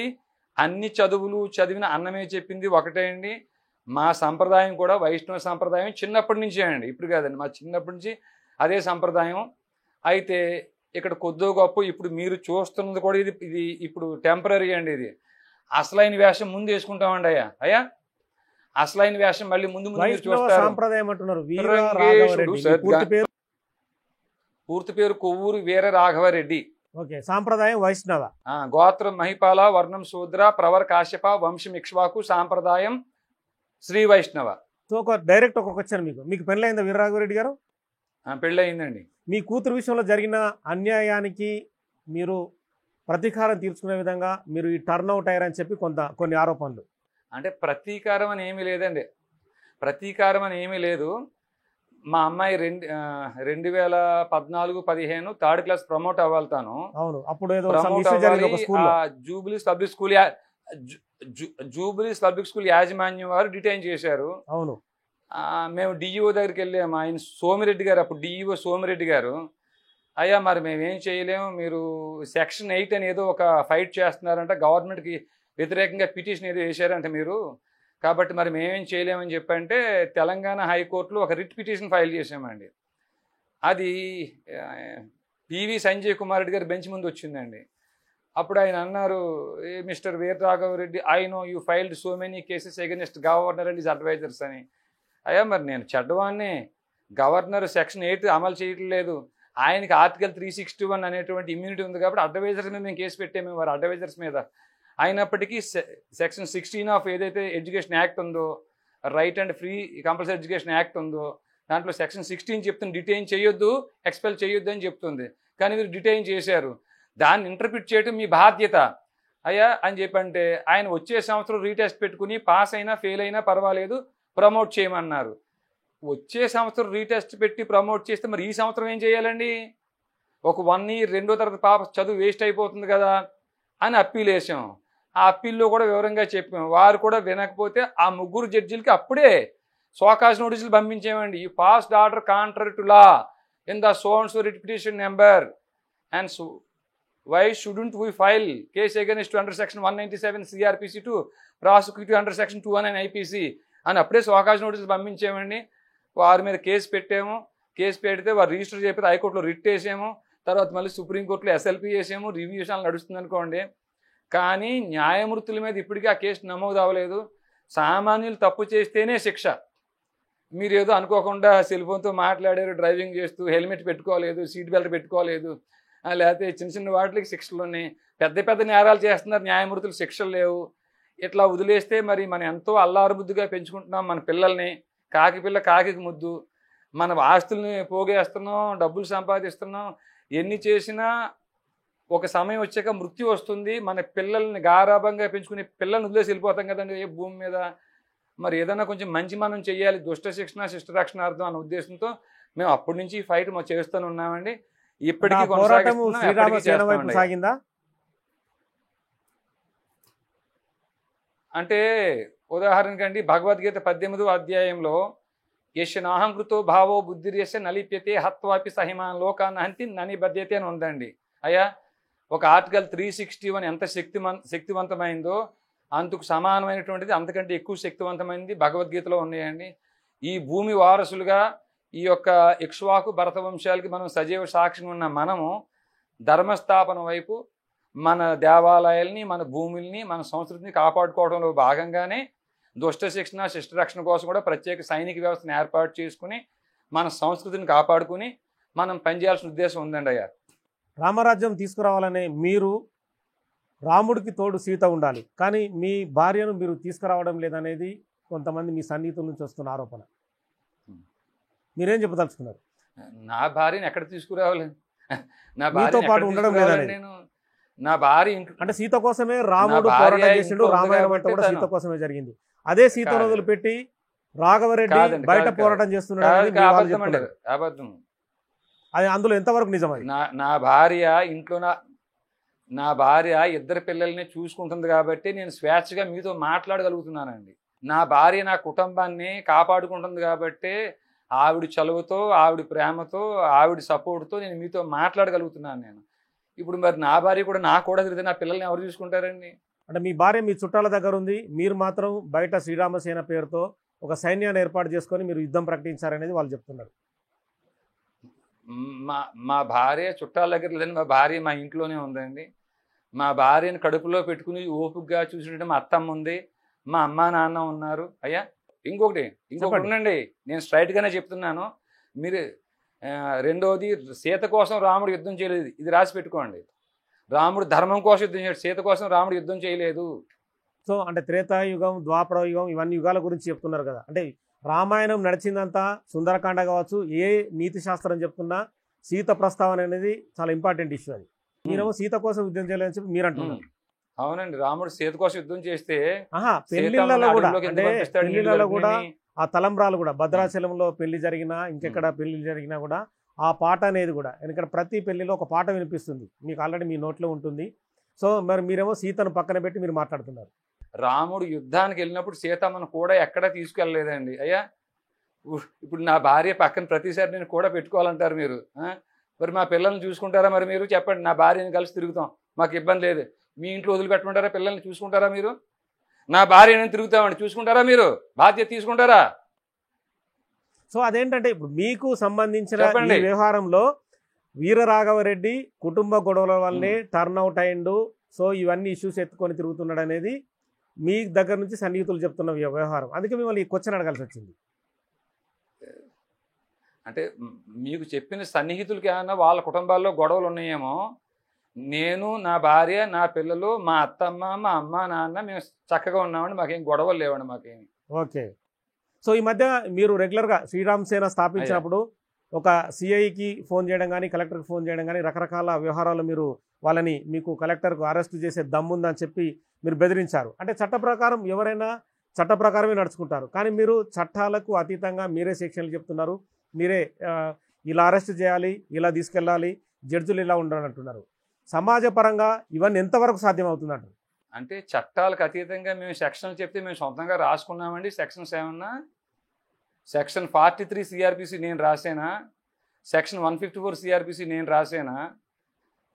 అన్ని చదువులు చదివిన అన్నమే చెప్పింది ఒకటే అండి. మా సంప్రదాయం కూడా వైష్ణవ సంప్రదాయం చిన్నప్పటి నుంచే అండి, ఇప్పుడు కాదండి, మా చిన్నప్పటి నుంచి అదే సంప్రదాయం. అయితే ఇక్కడ కొద్దో గొప్ప ఇప్పుడు మీరు చూస్తున్నది కూడా ఇది ఇప్పుడు టెంపరీ అండి. ఇది అసలైన వేషం ముందు వేసుకుంటామండి అయ్యా అసలైన వేషం మళ్ళీ ముందు ముందు మీరు వైష్ణవ చూస్తారు. సాంప్రదాయం అంటున్నారు. వీర రంగేశుడు రాఘవరెడ్డి మీ పూర్తి పేరు? పూర్తి పేరు కొవ్వూరు వీర రాఘవరెడ్డి. ఓకే, సాంప్రదాయం వైష్ణవ. గోత్రం మహిపాల, వర్ణం శూద్ర, ప్రవర కాశ్యప, వంశం ఇక్ష్వాకు, సాంప్రదాయం శ్రీ వైష్ణవ. సో డైరెక్ట్ ఒక క్వశ్చన్, మీకు పెళ్ళైందా వీర రాఘవరెడ్డి గారు? పెళ్ళి అయిందండి. మీ కూతురు విషయంలో జరిగిన అన్యాయానికి మీరు ప్రతీకారం తీర్చుకునే విధంగా మీరు ఈ టర్న్అవుట్ అయ్యారని చెప్పి కొన్ని ఆరోపణలు. అంటే ప్రతీకారం అని ఏమీ లేదండి. ప్రతీకారం అని ఏమీ లేదు. మా అమ్మాయి 2014-15 థర్డ్ క్లాస్ ప్రమోట్ అవ్వాలి. తాను అవును, అప్పుడు ఏదో జూబిలీస్ పబ్లిక్ స్కూల్ జూబిలీస్ పబ్లిక్ స్కూల్ యాజమాన్యం వారు డిటైన్ చేశారు. అవును, మేము డిఈఓ దగ్గరికి వెళ్ళాము. ఆయన సోమిరెడ్డి గారు, అప్పుడు డిఈఓ సోమిరెడ్డి గారు, అయ్యా మరి మేమేం చేయలేము, మీరు సెక్షన్ 8 అని ఏదో ఒక ఫైట్ చేస్తున్నారంట, గవర్నమెంట్కి వ్యతిరేకంగా పిటిషన్ ఏదో వేశారంట మీరు, కాబట్టి మరి మేమేం చేయలేమని చెప్పంటే తెలంగాణ హైకోర్టులో ఒక రిట్ పిటిషన్ ఫైల్ చేసామండి. అది పివి సంజయ్ కుమార్ రెడ్డి గారి బెంచ్ ముందు వచ్చిందండి. అప్పుడు ఆయన అన్నారు, mister Veera Raghava Reddy, I know you filed so many cases against governor and his advisors అని. అయ్యా మరి నేను చెడ్డవాన్ని, గవర్నర్ సెక్షన్ 8 అమలు చేయట్లేదు, ఆయనకి ఆర్టికల్ 361 అనేటువంటి ఇమ్యూనిటీ ఉంది కాబట్టి అడ్వైజర్స్ మీద మేము కేసు పెట్టాము, వారు అడ్వైజర్స్ మీద. అయినప్పటికీ సెక్షన్ 16 ఆఫ్ ఏదైతే ఎడ్యుకేషన్ యాక్ట్ ఉందో, right and free compulsory education act ఉందో, దాంట్లో సెక్షన్ 16 చెప్తుంది డిటైన్ చేయొద్దు, ఎక్స్పెల్ చేయొద్దు అని చెప్తుంది. కానీ మీరు డిటైన్ చేశారు, దాన్ని ఇంటర్ప్రిట్ చేయడం మీ బాధ్యత అయ్యా అని చెప్పంటే ఆయన వచ్చే సంవత్సరం రీటెస్ట్ పెట్టుకుని పాస్ అయినా ఫెయిల్ అయినా పర్వాలేదు ప్రమోట్ చేయమన్నారు. వచ్చే సంవత్సరం రీటెస్ట్ పెట్టి ప్రమోట్ చేస్తే మరి ఈ సంవత్సరం ఏం చేయాలండి? ఒక 1 ఇయర్ 2వ తరగతి పాప చదువు వేస్ట్ అయిపోతుంది కదా అని అప్పీల్ వేసాం. ఆ అప్పీల్లో కూడా వివరంగా చెప్పాం. వారు కూడా వినకపోతే ఆ 3 జడ్జిలకి అప్పుడే సోకాజ్ నోటీసులు పంపించామండి. You passed order contrary to law in the so and so writ petition number and why shouldn't we file case against you under section 197 CRPC to prosecute you under section 219 IPC అని అప్పుడే సోకాజ్ నోటీసులు పంపించామండి. వారి మీద కేసు పెట్టాము. కేసు పెడితే వారు రిజిస్టర్ చెప్పి హైకోర్టులో రిట్ వేసాము. తర్వాత మళ్ళీ సుప్రీంకోర్టులో SLP వేసాము. రివ్యూషన్ నడుస్తుంది అనుకోండి. కానీ న్యాయమూర్తుల మీద ఇప్పటికీ ఆ కేసు నమోదు అవ్వలేదు. సామాన్యులు తప్పు చేస్తేనే శిక్ష. మీరు ఏదో అనుకోకుండా సెల్ ఫోన్తో మాట్లాడారు, డ్రైవింగ్ చేస్తూ హెల్మెట్ పెట్టుకోలేదు, సీట్ బెల్ట్ పెట్టుకోలేదు, లేకపోతే చిన్న చిన్న వాటికి శిక్షలు ఉన్నాయి. పెద్ద పెద్ద నేరాలు చేస్తున్నారు న్యాయమూర్తులు, శిక్షలు లేవు. ఇట్లా వదిలేస్తే మరి మనం ఎంతో అల్లారుబుద్దుగా పెంచుకుంటున్నాం మన పిల్లల్ని. కాకి పిల్ల కాకి ముద్దు. మన ఆస్తుల్ని పోగేస్తున్నాం, డబ్బులు సంపాదిస్తున్నాం. ఎన్ని చేసినా ఒక సమయం వచ్చాక మృత్యు వస్తుంది. మన పిల్లల్ని గారాభంగా పెంచుకునే పిల్లల్ని వదిలేసి వెళ్ళిపోతాం కదండి ఏ భూమి మీద. మరి ఏదైనా కొంచెం మంచి మనం చెయ్యాలి, దుష్ట శిక్షణ శిష్ట రక్షణార్థం అన్న ఉద్దేశంతో మేము అప్పటి నుంచి ఈ ఫైట్ చేస్తూనే ఉన్నామండి. ఇప్పటికీ సాగిందా? అంటే ఉదాహరణకండి భగవద్గీత 18వ అధ్యాయంలో యశనాహంకృతో భావో బుద్ధిర్యస్య నలిప్యతే హత్వాపి సహిమాన్ లోకాన్ హంతి ననిబధ్యతే అని ఉందండి. అయ్యా ఒక ఆర్టికల్ 361 ఎంత శక్తివంతమైందో అందుకు సమానమైనటువంటిది, అంతకంటే ఎక్కువ శక్తివంతమైనది భగవద్గీతలో ఉన్నాయండి. ఈ భూమి వారసులుగా ఈ యొక్క ఇక్ష్వాకు భరత వంశాలకి మనం సజీవ సాక్షిగా ఉన్న మనము ధర్మస్థాపన వైపు మన దేవాలయాల్ని, మన భూముల్ని, మన సంస్కృతిని కాపాడుకోవడంలో భాగంగానే దుష్ట శిక్షణ శిష్ట రక్షణ కోసం కూడా ప్రత్యేక సైనిక వ్యవస్థను ఏర్పాటు చేసుకుని మన సంస్కృతిని కాపాడుకుని మనం పనిచేయాల్సిన ఉద్దేశం ఉందండి. అయ్యా రామరాజ్యం తీసుకురావాలనే మీరు రాముడికి తోడు సీత ఉండాలి, కానీ మీ భార్యను మీరు తీసుకురావడం లేదనేది కొంతమంది మీ సన్నిహితుల నుంచి వస్తున్న ఆరోపణ. మీరేం చెప్పదలుచుకున్నారు? నా భార్యను ఎక్కడ తీసుకురావాలి? నా భార్యతో పాటు ఉండడం లేదని. నేను నా భార్య అంటే సీత కోసమే రాముడు పోరాటం చేసిండు, రామాయణం అంతా కూడా సీత కోసమే జరిగింది. అదే సీత రోజులు పెట్టి రాఘవరెడ్డి బయట పోరాటం చేస్తున్నాడు. అది అందులో ఎంతవరకు నిజం? నా భార్య ఇంట్లో నా భార్య 2 పిల్లల్ని చూసుకుంటుంది కాబట్టి నేను స్వేచ్ఛగా మీతో మాట్లాడగలుగుతున్నానండి. నా భార్య నా కుటుంబాన్ని కాపాడుకుంటుంది కాబట్టి ఆవిడ చలువతో, ఆవిడ ప్రేమతో, ఆవిడ సపోర్ట్తో నేను మీతో మాట్లాడగలుగుతున్నాను. నేను ఇప్పుడు మరి నా భార్య కూడా నాకు కూడా తిరిగితే నా పిల్లల్ని ఎవరు చూసుకుంటారండి? అంటే మీ భార్య మీ చుట్టాల దగ్గర ఉంది, మీరు మాత్రం బయట శ్రీరామసేన పేరుతో ఒక సైన్యాన్ని ఏర్పాటు చేసుకొని మీరు యుద్ధం ప్రకటించారనేది వాళ్ళు చెప్తున్నారు. మా మా భార్య చుట్టాల దగ్గర లేదండి, మా భార్య మా ఇంట్లోనే ఉందండి. మా భార్యను కడుపులో పెట్టుకుని ఓపికగా చూసినట్టు మా అత్తమ్మ ఉంది, మా అమ్మ నాన్న ఉన్నారు. అయ్యా ఇంకొకటి చెప్పండి. ఉండండి, నేను స్ట్రైట్గానే చెప్తున్నాను. మీరు రెండోది, సీత కోసం రాముడు యుద్ధం చేయలేదు, ఇది రాసి పెట్టుకోండి. రాముడు ధర్మం కోసం యుద్ధం చేయలేదు, సీత కోసం రాముడు యుద్ధం చేయలేదు. సో అంటే త్రేతాయుగం, ద్వాపర యుగం, ఇవన్నీ యుగాల గురించి చెప్తున్నారు కదా. అంటే రామాయణం నడిచిందంతా సుందరకాండ కావచ్చు, ఏ నీతి శాస్త్రం చెప్తున్నా సీత ప్రస్తావన అనేది చాలా ఇంపార్టెంట్ ఇష్యూ. అది మీరేమో సీత కోసం యుద్ధం చేయలేదని చెప్పి మీరు అంటున్నారు. అవునండి, రాముడు సీత కోసం యుద్ధం చేస్తే పెళ్లిళ్ళలో కూడా, అడవిలోకి అంటే ఎందుకు పంపిస్తాడు? పెళ్లిళ్ళలో కూడా ఆ తలంబ్రాలు కూడా, భద్రాచలంలో పెళ్లి జరిగినా ఇంకెక్కడ పెళ్లి జరిగినా కూడా ఆ పాట అనేది కూడా, ఎందుకంటే ప్రతి పెళ్లిలో ఒక పాట వినిపిస్తుంది, మీకు ఆల్రెడీ మీ నోట్లో ఉంటుంది. సో మరి మీరేమో సీతను పక్కన పెట్టి మీరు మాట్లాడుతున్నారు. రాముడు యుద్ధానికి వెళ్ళినప్పుడు సీతమ్మను కూడా ఎక్కడా తీసుకెళ్ళలేదండి. అయ్యా ఇప్పుడు నా భార్య పక్కన ప్రతిసారి నేను కూడా పెట్టుకోవాలంటారు మీరు. మరి మా పిల్లల్ని చూసుకుంటారా? మరి మీరు చెప్పండి, నా భార్యని కలిసి తిరుగుతాం, మాకు ఇబ్బంది లేదు. మీ ఇంట్లో వదిలిపెట్టుకుంటారా? పిల్లల్ని చూసుకుంటారా మీరు? నా భార్యని తిరుగుతామండి, చూసుకుంటారా మీరు? బాధ్యత తీసుకుంటారా? సో అదేంటంటే ఇప్పుడు మీకు సంబంధించిన చెప్పండి. ఈ వ్యవహారంలో వీరరాఘవరెడ్డి కుటుంబ గొడవల వల్లే టర్న్అవుట్ అయిండు, సో ఇవన్నీ ఇష్యూస్ ఎత్తుకొని తిరుగుతున్నాడు అనేది మీ దగ్గర నుంచి సన్నిహితులు చెప్తున్న వ్యవహారం. అందుకే మిమ్మల్ని ఈ క్వశ్చన్ అడగాల్సి వచ్చింది. అంటే మీకు చెప్పిన సన్నిహితులకి ఏమన్నా వాళ్ళ కుటుంబాల్లో గొడవలు ఉన్నాయేమో. నేను, నా భార్య, నా పిల్లలు, మా అత్తమ్మ, మా అమ్మ నాన్న మేము చక్కగా ఉన్నామండి, మాకేం గొడవలు లేవండి మాకేమి. ఓకే. సో ఈ మధ్య మీరు రెగ్యులర్గా శ్రీరామ్ సేన స్థాపించినప్పుడు ఒక సిఐకి ఫోన్ చేయడం కానీ, కలెక్టర్కి ఫోన్ చేయడం కానీ, రకరకాల వ్యవహారాలు మీరు వాళ్ళని, మీకు కలెక్టర్కు అరెస్ట్ చేసే దమ్ముందని చెప్పి మీరు బెదిరించారు. అంటే చట్ట ప్రకారం ఎవరైనా చట్ట ప్రకారమే నడుచుకుంటారు, కానీ మీరు చట్టాలకు అతీతంగా మీరే సెక్షన్లు చెప్తున్నారు, మీరే ఇలా అరెస్ట్ చేయాలి, ఇలా తీసుకెళ్ళాలి, జడ్జిలు ఇలా ఉండాలంటున్నారు. సమాజపరంగా ఇవన్నీ ఎంతవరకు సాధ్యమవుతుందంట? అంటే చట్టాలకు అతీతంగా మేము సెక్షన్లు చెప్తే మేము సొంతంగా రాసుకున్నామండి. సెక్షన్స్ ఏమన్నా సెక్షన్ 43 సిఆర్పిసి నేను రాసేనా? సెక్షన్ 154 సిఆర్పిసి నేను రాసేనా?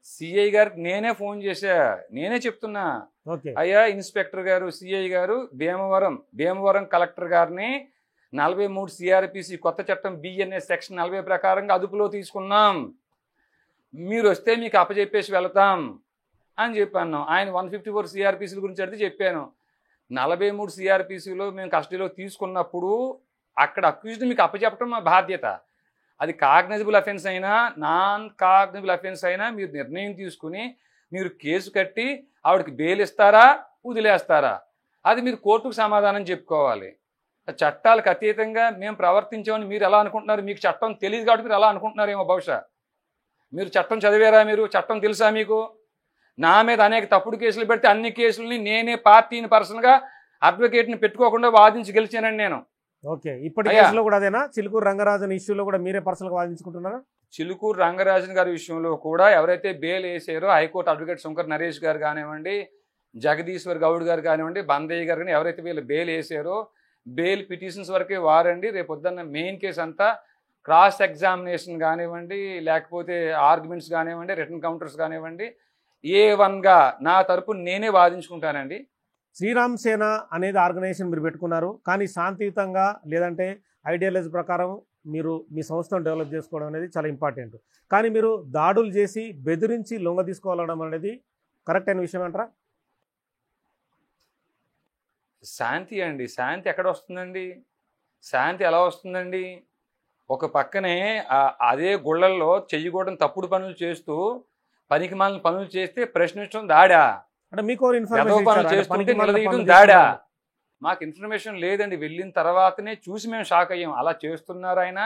సిఐ గారికి నేనే ఫోన్ చేశా, నేనే చెప్తున్నా, అయ్యా ఇన్స్పెక్టర్ గారు, సిఐ గారు, భీమవరం కలెక్టర్ గారిని 43 సిఆర్పిసి కొత్త చట్టం బిఎన్ఎస్ సెక్షన్ 40 ప్రకారంగా అదుపులో తీసుకున్నాం, మీరు వస్తే మీకు అప్పచెప్పేసి వెళతాం అని చెప్పాను. ఆయన 154 సిఆర్పిసిల గురించి అడిగితే చెప్పాను. 43 సిఆర్పిసిలో మేము కస్టడీలో తీసుకున్నప్పుడు అక్కడ అక్యూజ్డ్ మీకు అప్పచెప్పడం మా బాధ్యత. అది కాగ్నైజబుల్ అఫెన్స్ అయినా నాన్ కాగ్నైజబుల్ అఫెన్స్ అయినా మీరు నిర్ణయం తీసుకుని మీరు కేసు కట్టి ఆవిడకి బెయిల్ ఇస్తారా, వదిలేస్తారా, అది మీరు కోర్టుకు సమాధానం చెప్పుకోవాలి. చట్టాలకు అతీతంగా మేము ప్రవర్తించామని మీరు ఎలా అనుకుంటున్నారు? మీకు చట్టం తెలియదు కాబట్టి మీరు ఎలా అనుకుంటున్నారేమో. బహుశా మీరు చట్టం చదివారా? మీరు చట్టం తెలుసా మీకు? నా మీద అనేక తప్పుడు కేసులు పెడితే అన్ని కేసులని నేనే పార్టీని పర్సనల్గా అడ్వకేట్ని పెట్టుకోకుండా వాదించి గెలిచానండి నేను. ఓకే. ఇప్పటి కేసులో కూడా అదేనా? చిలుకూరు రంగరాజన్ ఇష్యూలో కూడా మీరే పర్సనల్గా వాదించుకుంటున్నారా? చిలుకూరు రంగరాజన్ గారి విషయంలో కూడా ఎవరైతే బెయిల్ వేసారో హైకోర్టు అడ్వకేట్ శంకర్ నరేష్ గారు కానివ్వండి, జగదీశ్వర్ గౌడ్ గారు కానివ్వండి, బందయ్య గారు కానీ ఎవరైతే వీళ్ళు బెయిల్ వేసారో బెయిల్ పిటిషన్స్ వరకే వారండి. రేపు పొద్దున్న మెయిన్ కేసు అంతా క్రాస్ ఎగ్జామినేషన్ కానివ్వండి, లేకపోతే ఆర్గ్యుమెంట్స్ కానివ్వండి, రిటర్న్ కౌంటర్స్ కానివ్వండి, A1గా నా తరపు నేనే వాదించుకుంటానండి. శ్రీరామ్ సేన అనేది ఆర్గనైజేషన్ మీరు పెట్టుకున్నారు, కానీ శాంతియుతంగా లేదంటే ఐడియాలజీ ప్రకారం మీరు మీ సంస్థను డెవలప్ చేసుకోవడం అనేది చాలా ఇంపార్టెంట్. కానీ మీరు దాడులు చేసి బెదిరించి లొంగ తీసుకోవడం అనేది కరెక్ట్ అయిన విషయం అంటారా? శాంతి అండి, శాంతి ఎక్కడ వస్తుందండి? శాంతి ఎలా వస్తుందండి? ఒక పక్కనే అదే గుళ్ళల్లో చెయ్యకూడని తప్పుడు పనులు చేస్తూ పనికి మాలిన పనులు చేస్తే ప్రశ్నించడం దాడా? అంటే మీకు పనులు చేస్తుంటే నిలదీయడం దాడా? మాకు ఇన్ఫర్మేషన్ లేదండి. వెళ్ళిన తర్వాతనే చూసి మేము షాక్ అయ్యాం. అలా చేస్తున్నారు ఆయన,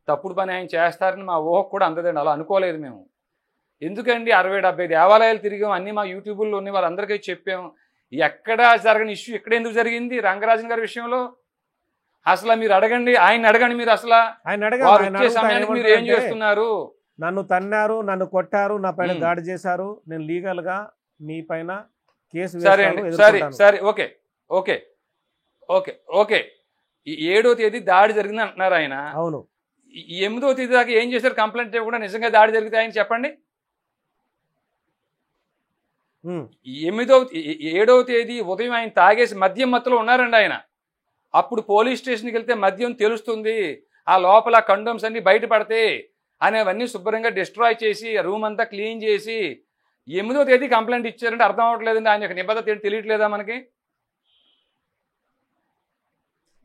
తప్పుడు పని ఆయన చేస్తారని మా ఊహకు కూడా అందదండి. అలా అనుకోలేదు మేము. ఎందుకండి 60-70 దేవాలయాలు తిరిగాం, అన్నీ మా యూట్యూబ్లో ఉన్నాయి, వాళ్ళందరికీ చెప్పాం. ఎక్కడా జరగని ఇష్యూ ఇక్కడ ఎందుకు జరిగింది రంగరాజన్ గారి విషయంలో? అసలు మీరు అడగండి, ఆయన అడగండి. మీరు అసలు వచ్చే సమయానికి మీరు ఏం చేస్తున్నారు? నన్ను తన్నారు, నన్ను కొట్టారు, నా పైన దాడి చేశారు, నేను లీగల్గా మీ పైన కేసు సరే అండి, సరే సరే, ఓకే ఓకే ఓకే ఓకే 7వ తేదీ దాడి జరిగింది అంటున్నారు ఆయన. అవును. 8వ తేదీ దాకా ఏం చేశారు? కంప్లైంట్ ఇవ్వకుండా నిజంగా దాడి జరిగితే ఆయన చెప్పండి. 7వ తేదీ ఉదయం ఆయన తాగేసి మద్యం మత్తులో ఉన్నారండి ఆయన. అప్పుడు పోలీస్ స్టేషన్కి వెళ్తే మద్యం తెలుస్తుంది, ఆ లోపల కండోమ్స్ అన్ని బయటపడతాయి, అనేవన్నీ శుభ్రంగా డిస్ట్రాయ్ చేసి రూమ్ అంతా క్లీన్ చేసి 8వ తేదీ కంప్లైంట్ ఇచ్చారంటే అర్థం అవ్వట్లేదండి. ఆయన యొక్క నిబద్ధత ఏంటి తెలియట్లేదా మనకి?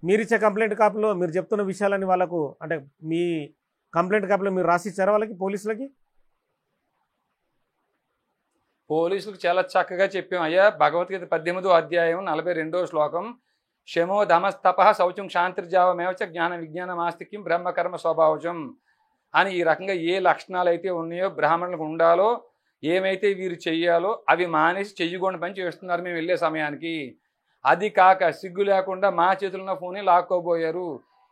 మీరు ఇచ్చే కంప్లైంట్ కాపీలో మీరు చెప్తున్న విషయాలని వాళ్ళకు అంటే మీ కంప్లైంట్ కాపీలో మీరు రాసి ఇచ్చారా వాళ్ళకి, పోలీసులకి? పోలీసులకు చాలా చక్కగా చెప్పాం. అయ్యా, భగవద్గీత 18వ అధ్యాయం 42వ శ్లోకం, శమో ధమస్తప శౌచం శాంతిర్జావమేవచ జ్ఞాన విజ్ఞానం ఆస్తిక్యం బ్రహ్మకర్మ స్వభావజం అని ఈ రకంగా ఏ లక్షణాలు అయితే ఉన్నాయో బ్రాహ్మణులకు ఉండాలో, ఏమైతే వీరు చెయ్యాలో అవి మానేసి చెయ్యకుండా పని చేస్తున్నారు మేము వెళ్ళే సమయానికి. అది కాక సిగ్గు లేకుండా మా చేతుల్లో ఉన్న ఫోనే లాక్కోబోయారు,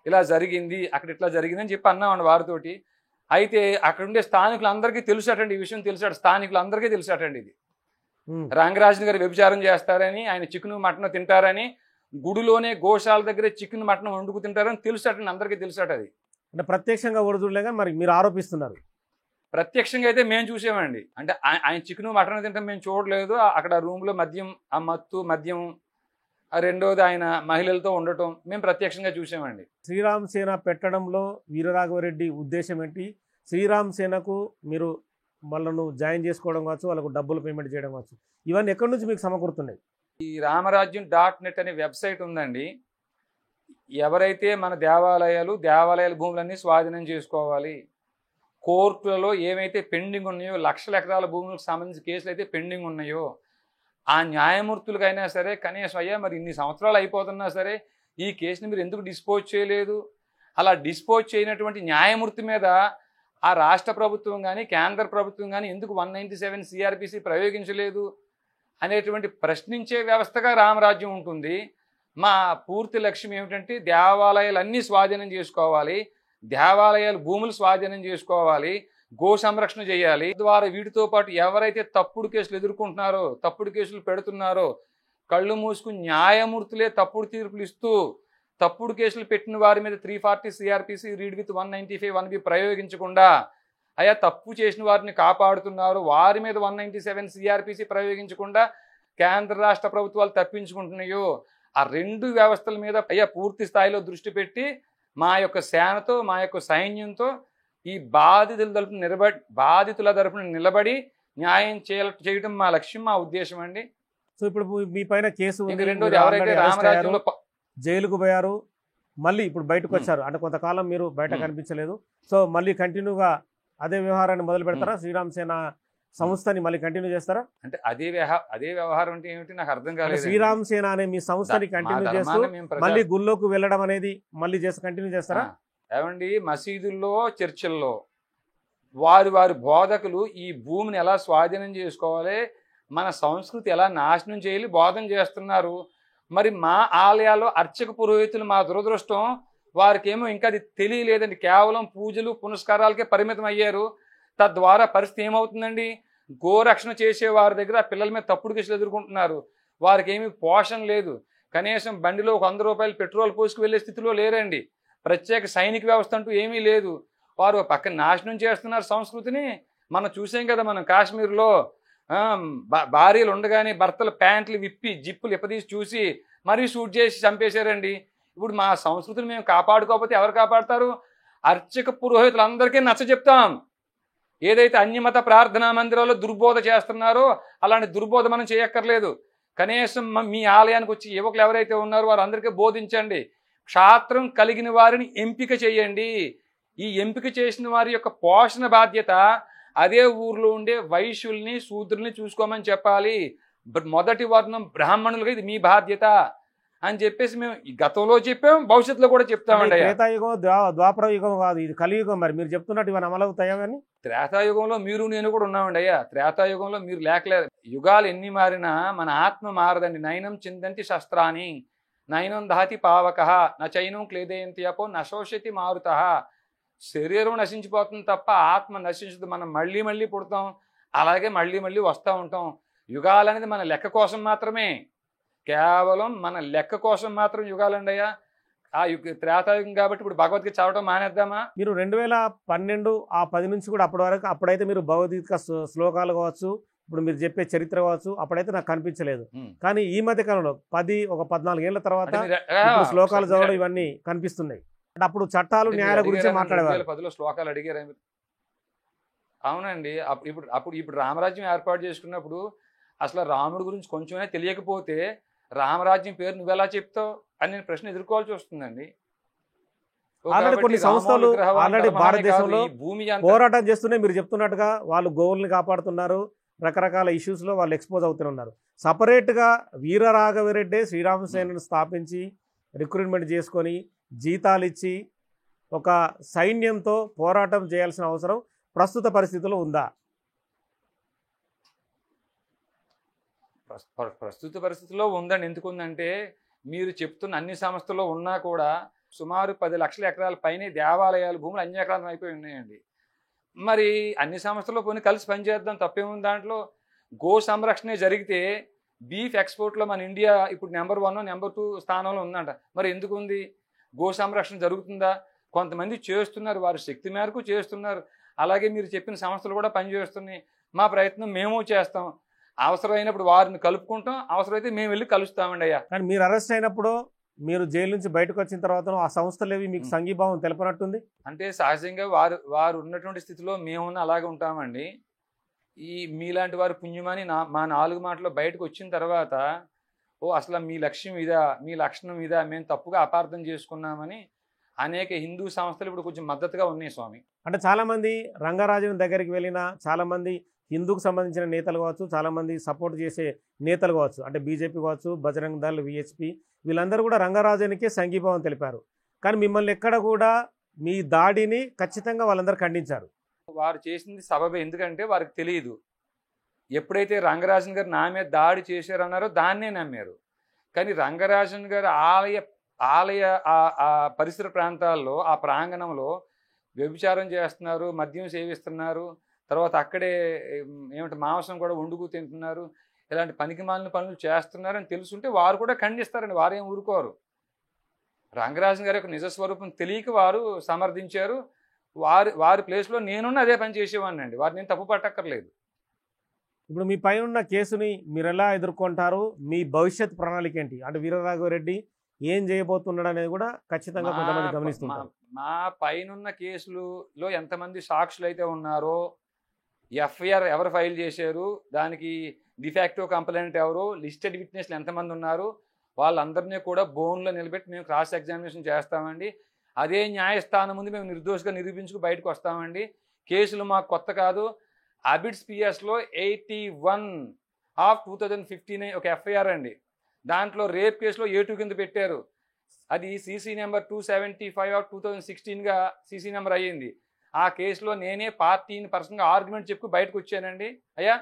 ఇలా జరిగింది, అక్కడ ఇట్లా జరిగిందని చెప్పి అన్నామండి వారితోటి. అయితే అక్కడ ఉండే స్థానికులందరికీ తెలుసటండి, ఈ విషయం తెలుసట, స్థానికులందరికీ తెలుసటండి. ఇది రంగరాజన్ గారు వ్యభిచారం చేస్తారని, ఆయన చికెన్ మటన్ తింటారని, గుడిలోనే గోశాల దగ్గర చికెన్ మటన్ వండుకు తింటారని తెలుసటండి, అందరికీ తెలుసట. అది అంటే ప్రత్యక్షంగా కూడా చూడలేక మరి మీరు ఆరోపిస్తున్నారు. ప్రత్యక్షంగా అయితే మేము చూసామండి. అంటే ఆయన చికెన్ మటన్ తింటాం మేము చూడలేదు. అక్కడ రూమ్లో మద్యం, ఆ మత్తు మద్యం, రెండోది ఆయన మహిళలతో ఉండటం మేము ప్రత్యక్షంగా చూసామండి. శ్రీరామ్ సేన పెట్టడంలో వీరరాఘవరెడ్డి ఉద్దేశం ఏంటి? శ్రీరామ్ సేనకు మీరు వాళ్ళను జాయిన్ చేసుకోవడం కావచ్చు, వాళ్ళకు డబ్బులు పేమెంట్ చేయడం కావచ్చు, ఇవన్నీ ఎక్కడి నుంచి మీకు సమకూరుతున్నాయి? ఈ రామరాజ్యం.net అనే వెబ్సైట్ ఉందండి. ఎవరైతే మన దేవాలయాల భూములన్నీ స్వాధీనం చేసుకోవాలి, కోర్టులలో ఏమైతే పెండింగ్ ఉన్నాయో, లక్షల ఎకరాల భూములకు సంబంధించి కేసులు అయితే పెండింగ్ ఉన్నాయో, ఆ న్యాయమూర్తులకైనా సరే కనీసం అయ్యా మరి ఇన్ని సంవత్సరాలు అయిపోతున్నా సరే ఈ కేసుని మీరు ఎందుకు డిస్పోజ్ చేయలేదు, అలా డిస్పోజ్ చేయనటువంటి న్యాయమూర్తి మీద ఆ రాష్ట్ర ప్రభుత్వం కానీ కేంద్ర ప్రభుత్వం కానీ ఎందుకు 197 CRPC ప్రయోగించలేదు అనేటువంటి ప్రశ్నించే వ్యవస్థగా రామరాజ్యం ఉంటుంది. మా పూర్తి లక్ష్యం ఏమిటంటే దేవాలయాలన్నీ స్వాధీనం చేసుకోవాలి, దేవాలయాల భూములు స్వాధీనం చేసుకోవాలి, గో సంరక్షణ చేయాలి. ద్వారా వీటితో పాటు ఎవరైతే తప్పుడు కేసులు ఎదుర్కొంటున్నారో, తప్పుడు కేసులు పెడుతున్నారో, కళ్ళు మూసుకుని న్యాయమూర్తులే తప్పుడు తీర్పులు ఇస్తూ తప్పుడు కేసులు పెట్టిన వారి మీద 340 CRPC రీడ్ విత్ 195 1B ప్రయోగించకుండా అయ్యా తప్పు చేసిన వారిని కాపాడుతున్నారు, వారి మీద 197 CRPC ప్రయోగించకుండా కేంద్ర రాష్ట్ర ప్రభుత్వాలు తప్పించుకుంటున్నాయో ఆ రెండు వ్యవస్థల మీద అయ్యా పూర్తి స్థాయిలో దృష్టి పెట్టి మా యొక్క సేనతో, మా యొక్క సైన్యంతో ఈ బాధితుల తరపున నిలబడి న్యాయం చేయడం మా లక్ష్యం, మా ఉద్దేశం అండి. సో ఇప్పుడు మీ పైన కేసు ఉంది, రెండోది ఎవరైతే రామరాజ్యంలో జైలుకు పోయారు, మళ్ళీ ఇప్పుడు బయటకు వచ్చారు, అంటే కొంతకాలం మీరు బయట కనిపించలేదు, సో మళ్ళీ కంటిన్యూగా అదే వ్యవహారాన్ని మొదలు పెడతారా? శ్రీరామ్ సేన సంస్థని మళ్ళీ కంటిన్యూ చేస్తారా? అంటే అదే వ్యవహారం అంటే ఏమిటి నాకు అర్థం కాలేదు. శ్రీరామ్ సేన అనే మీ సంస్థని కంటిన్యూ చేస్తూ మళ్ళీ గుళ్ళోకి వెళ్ళడం అనేది మళ్ళీ కంటిన్యూ చేస్తారా? ఏమండి, మసీదుల్లో చర్చిల్లో వారి బోధకులు ఈ భూమిని ఎలా స్వాధీనం చేసుకోవాలి, మన సంస్కృతి ఎలా నాశనం చేయాలి బోధన చేస్తున్నారు. మరి మా ఆలయాల్లో అర్చక పురోహితులు మా దురదృష్టం వారికేమో ఇంకా అది తెలియలేదండి, కేవలం పూజలు పునస్కారాలకే పరిమితం అయ్యారు. తద్వారా పరిస్థితి ఏమవుతుందండి, గోరక్షణ చేసే వారి దగ్గర పిల్లల మీద తప్పుడు కేసులు ఎదుర్కొంటున్నారు. వారికి ఏమీ పోషణ లేదు, కనీసం బండిలో ఒక 100 రూపాయలు పెట్రోల్ పోసుకు వెళ్ళే స్థితిలో లేరండి, ప్రత్యేక సైనిక వ్యవస్థ అంటూ ఏమీ లేదు. వారు పక్కన నాశనం చేస్తున్నారు సంస్కృతిని. మనం చూసాం కదా, మనం కాశ్మీర్లో భార్యలు ఉండగానే భర్తల ప్యాంట్లు విప్పి జిప్పులు ఇప్పదీసి చూసి మరీ షూట్ చేసి చంపేశారండి. ఇప్పుడు మా సంస్కృతిని మేము కాపాడుకోకపోతే ఎవరు కాపాడతారు? అర్చక పురోహితులందరికీ నచ్చ చెప్తాం. ఏదైతే అన్యమత ప్రార్థనా మందిరాల్లో దుర్బోధ చేస్తున్నారో అలాంటి దుర్బోధ మనం చేయక్కర్లేదు. కనీసం మీ ఆలయానికి వచ్చి యువకులు ఎవరైతే ఉన్నారో వారందరికీ బోధించండి. క్షాత్రం కలిగిన వారిని ఎంపిక చేయండి. ఈ ఎంపిక చేసిన వారి యొక్క పోషణ బాధ్యత అదే ఊర్లో ఉండే వైశ్యుల్ని శూద్రుల్ని చూసుకోమని చెప్పాలి. మొదటి వర్ణం బ్రాహ్మణులుగా ఇది మీ బాధ్యత అని చెప్పేసి మేము గతంలో చెప్పాం, భవిష్యత్తులో కూడా చెప్తామండి. త్రేతాయుగం ద్వాపర యుగం కాదు, ఇది కలియుగం. మరి మీరు చెప్తున్నట్టు ఇవన్నీ అమలవుతాయా? కానీ త్రేతాయుగంలో మీరు నేను కూడా ఉన్నామండి అయ్యా. త్రేతాయుగంలో మీరు లేకలేదు. యుగాలు ఎన్ని మారినా మన ఆత్మ మారదండి. నయనం చిందంతి శస్త్రాన్ని నయనం దహతి పావక నైనం క్లేదయంతి అపో నశోషతి మారుత. శరీరం నశించిపోతుంది తప్ప ఆత్మ నశించదు. మనం మళ్ళీ మళ్ళీ పుడతాం, అలాగే మళ్ళీ మళ్ళీ వస్తూ ఉంటాం. యుగాలు అనేది మన లెక్క కోసం మాత్రమే, కేవలం మన లెక్క కోసం మాత్రం యుగాలండి అయ్యా. ఆ త్రేతాయుగం కాబట్టి ఇప్పుడు భగవద్గీత చదవడం మానేద్దామా? మీరు 2012 ఆ 10 నుంచి కూడా అప్పటి వరకు అప్పుడైతే మీరు భగవద్గీత శ్లోకాలు కావచ్చు, ఇప్పుడు మీరు చెప్పే చరిత్ర కావచ్చు, అప్పుడైతే నాకు కనిపించలేదు. కానీ ఈ మధ్య కాలంలో 14 ఏళ్ల తర్వాత శ్లోకాలు చదవడం ఇవన్నీ కనిపిస్తున్నాయి. అప్పుడు చట్టాలు న్యాయాల గురించి మాట్లాడేవారు. 2010లో శ్లోకాలు అడిగారా? అవునండి. ఇప్పుడు రామరాజ్యం ఏర్పాటు చేసుకున్నప్పుడు అసలు రాముడి గురించి కొంచెమైనా తెలియకపోతే రామరాజ్యం పేరు నువ్వెలా చెప్తావు అని నేను ప్రశ్న ఎదుర్కోవాల్సి వస్తుందండి. ఆల్రెడీ కాబట్టి కొన్ని రామోల సంస్థలు విగ్రహం ఆల్రెడీ ధర్మమనే కాదు, భారతదేశంలో ఈ భూమి అంతా పోరాటం చేస్తూనే మీరు చెప్తున్నట్టుగా వాళ్ళు గోవుల్ని కాపాడుతున్నారు, రకరకాల ఇష్యూస్లో వాళ్ళు ఎక్స్పోజ్ అవుతున్నారు. సపరేట్గా వీరరాఘవరెడ్డి శ్రీరామసేనను స్థాపించి రిక్రూట్మెంట్ చేసుకొని జీతాలు ఇచ్చి ఒక సైన్యంతో పోరాటం చేయాల్సిన అవసరం ప్రస్తుత పరిస్థితుల్లో ఉందా? ప్రస్తుత పరిస్థితుల్లో ఉందండి. ఎందుకుందంటే మీరు చెప్తున్న అన్ని సంస్థల్లో ఉన్నా కూడా సుమారు 10 లక్షల ఎకరాల పైనే దేవాలయాలు భూములు అన్యాక్రాంతం అయిపోయి ఉన్నాయండి. మరి అన్ని సంస్థల్లో పోనీ కలిసి పనిచేద్దాం, తప్పేముంది దాంట్లో. గో సంరక్షణే జరిగితే బీఫ్ ఎక్స్పోర్ట్లో మన ఇండియా ఇప్పుడు నెంబర్ 1 నెంబర్ 2 స్థానంలో ఉందంట. మరి ఎందుకు ఉంది? గో సంరక్షణ జరుగుతుందా? కొంతమంది చేస్తున్నారు, వారి శక్తి మేరకు చేస్తున్నారు. అలాగే మీరు చెప్పిన సంస్థలు కూడా పనిచేస్తున్నాయి. మా ప్రయత్నం మేము చేస్తాం. అవసరమైనప్పుడు వారిని కలుపుకుంటాం, అవసరమైతే మేము వెళ్ళి కలుస్తామండి అయ్యా. కానీ మీరు అరెస్ట్ అయినప్పుడు, మీరు జైలు నుంచి బయటకు వచ్చిన తర్వాత ఆ సంస్థలేవి మీకు సంఘీభావం తెలపనట్టుంది. అంటే సహజంగా వారు ఉన్నటువంటి స్థితిలో మేమున్న అలాగే ఉంటామండి. మీలాంటి వారు పుణ్యమని మా 4 మాటలు బయటకు వచ్చిన తర్వాత, అసలు మీ లక్ష్యం ఇదా, మీ లక్షణం ఇదా, మేము తప్పుగా అపార్థం చేసుకున్నామని అనేక హిందూ సంస్థలు ఇప్పుడు కొంచెం మద్దతుగా ఉన్నాయి స్వామి. అంటే చాలామంది రంగరాజన్ దగ్గరికి వెళ్ళిన చాలామంది హిందూకు సంబంధించిన నేతలు కావచ్చు, చాలామంది సపోర్ట్ చేసే నేతలు కావచ్చు, అంటే బీజేపీ కావచ్చు, బజరంగ్ దళ్, విహెచ్పి, వీళ్ళందరూ కూడా రంగరాజన్కే సంఘీభావం తెలిపారు. కానీ మిమ్మల్ని ఎక్కడ కూడా మీ దాడిని ఖచ్చితంగా వాళ్ళందరూ ఖండించారు. వారు చేసింది సబబే. ఎందుకంటే వారికి తెలియదు. ఎప్పుడైతే రంగరాజన్ గారు నా మీద దాడి చేశారన్నారో దాన్నే నమ్మారు. కానీ రంగరాజన్ గారు ఆలయ ఆ పరిసర ప్రాంతాల్లో, ఆ ప్రాంగణంలో వ్యభిచారం చేస్తున్నారు, మద్యం సేవిస్తున్నారు, తర్వాత అక్కడే మాంసం కూడా వండుకు తింటున్నారు, ఇలాంటి పనికిమాలిన పనులు చేస్తున్నారని తెలుసుంటే వారు కూడా ఖండిస్తారండి. వారేం ఊరుకోరు. రంగరాజన్ గారి యొక్క నిజస్వరూపం తెలియక వారు సమర్థించారు. వారి ప్లేస్లో నేనున్న అదే పని చేసేవాడిని అండి. వారిని నేను తప్పు పట్టక్కర్లేదు. ఇప్పుడు మీ పైన ఉన్న కేసుని మీరు ఎలా ఎదుర్కొంటారు? మీ భవిష్యత్ ప్రణాళిక ఏంటి? అంటే వీరరాఘవరెడ్డి ఏం చేయబోతున్నాడు అనేది కూడా ఖచ్చితంగా కొంతమంది గమనిస్తుంటారు. మా పైనున్న కేసులలో ఎంతమంది సాక్షులు అయితే ఉన్నారో, ఎఫ్ఐఆర్ ఎవరు ఫైల్ చేశారు, దానికి డిఫాక్టో కంప్లైంట్ ఎవరు, లిస్టెడ్ విట్నెస్లు ఎంతమంది ఉన్నారు, వాళ్ళందరినీ కూడా బోన్లో నిలబెట్టి మేము క్రాస్ ఎగ్జామినేషన్ చేస్తామండి. అదే న్యాయస్థానం ముందు మేము నిర్దోషిగా నిరూపించుకు బయటకు వస్తామండి. కేసులు మాకు కొత్త కాదు. అబిడ్స్ పిఎస్లో 81/2015 ఒక ఎఫ్ఐఆర్ అండి. దాంట్లో రేప్ కేసులో A2 కింద పెట్టారు. అది సీసీ నెంబర్ 275/2016గా సీసీ నెంబర్ అయ్యింది. ఆ కేసులో నేనే పార్టీని పర్సనల్గా ఆర్గ్యుమెంట్ చెప్పి బయటకు వచ్చానండి. అయ్యా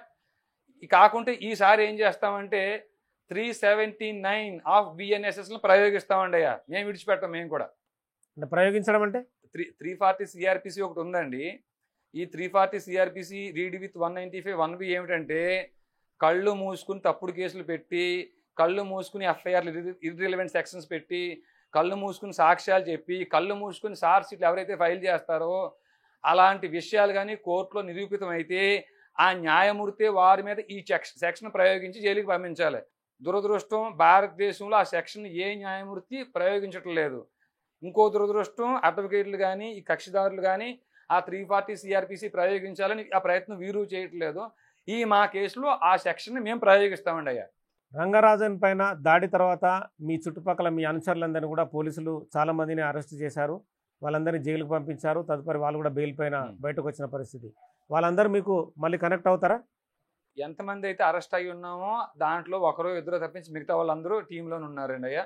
కాకుంటే ఈసారి ఏం చేస్తామంటే 379/BNSSను ప్రయోగిస్తామండి. అయ్యా మేము విడిచిపెడతాం. మేము కూడా అంటే ప్రయోగించడం అంటే 340 CRPC ఒకటి ఉందండి. ఈ 340 CRPC రీడ్ విత్ 195(1)B ఏమిటంటే, కళ్ళు మూసుకుని తప్పుడు కేసులు పెట్టి, కళ్ళు మూసుకుని ఎఫ్ఐఆర్లు ఇర్రిలవెంట్ సెక్షన్స్ పెట్టి, కళ్ళు మూసుకుని సాక్ష్యాలు చెప్పి, కళ్ళు మూసుకుని చార్జ్ షీట్లు ఎవరైతే ఫైల్ చేస్తారో అలాంటి విషయాలు కానీ కోర్టులో నిరూపితమైతే ఆ న్యాయమూర్తి వారి మీద ఈ సెక్షన్ ప్రయోగించి జైలుకి పంపించాలి. దురదృష్టం భారతదేశంలో ఆ సెక్షన్ ఏ న్యాయమూర్తి ప్రయోగించటం లేదు. ఇంకో దురదృష్టం అడ్వకేట్లు కానీ ఈ కక్షిదారులు కానీ ఆ 340 CRPC ప్రయోగించాలని ఆ ప్రయత్నం వీరు చేయట్లేదు. మా కేసులో ఆ సెక్షన్ మేము ప్రయోగిస్తామండి. అయ్యా రంగరాజన్ పైన దాడి తర్వాత మీ చుట్టుపక్కల మీ అనుచరులందరినీ కూడా పోలీసులు చాలామందిని అరెస్ట్ చేశారు, వాళ్ళందరినీ జైలుకు పంపించారు. తదుపరి వాళ్ళు కూడా బెయిల్ పైన బయటకు వచ్చిన పరిస్థితి. వాళ్ళందరూ మీకు మళ్ళీ కనెక్ట్ అవుతారా? ఎంతమంది అయితే అరెస్ట్ అయ్యి ఉన్నామో దాంట్లో ఒకరో ఇద్దరు తప్పించి మిగతా వాళ్ళందరూ టీంలోనే ఉన్నారండి. అయ్యా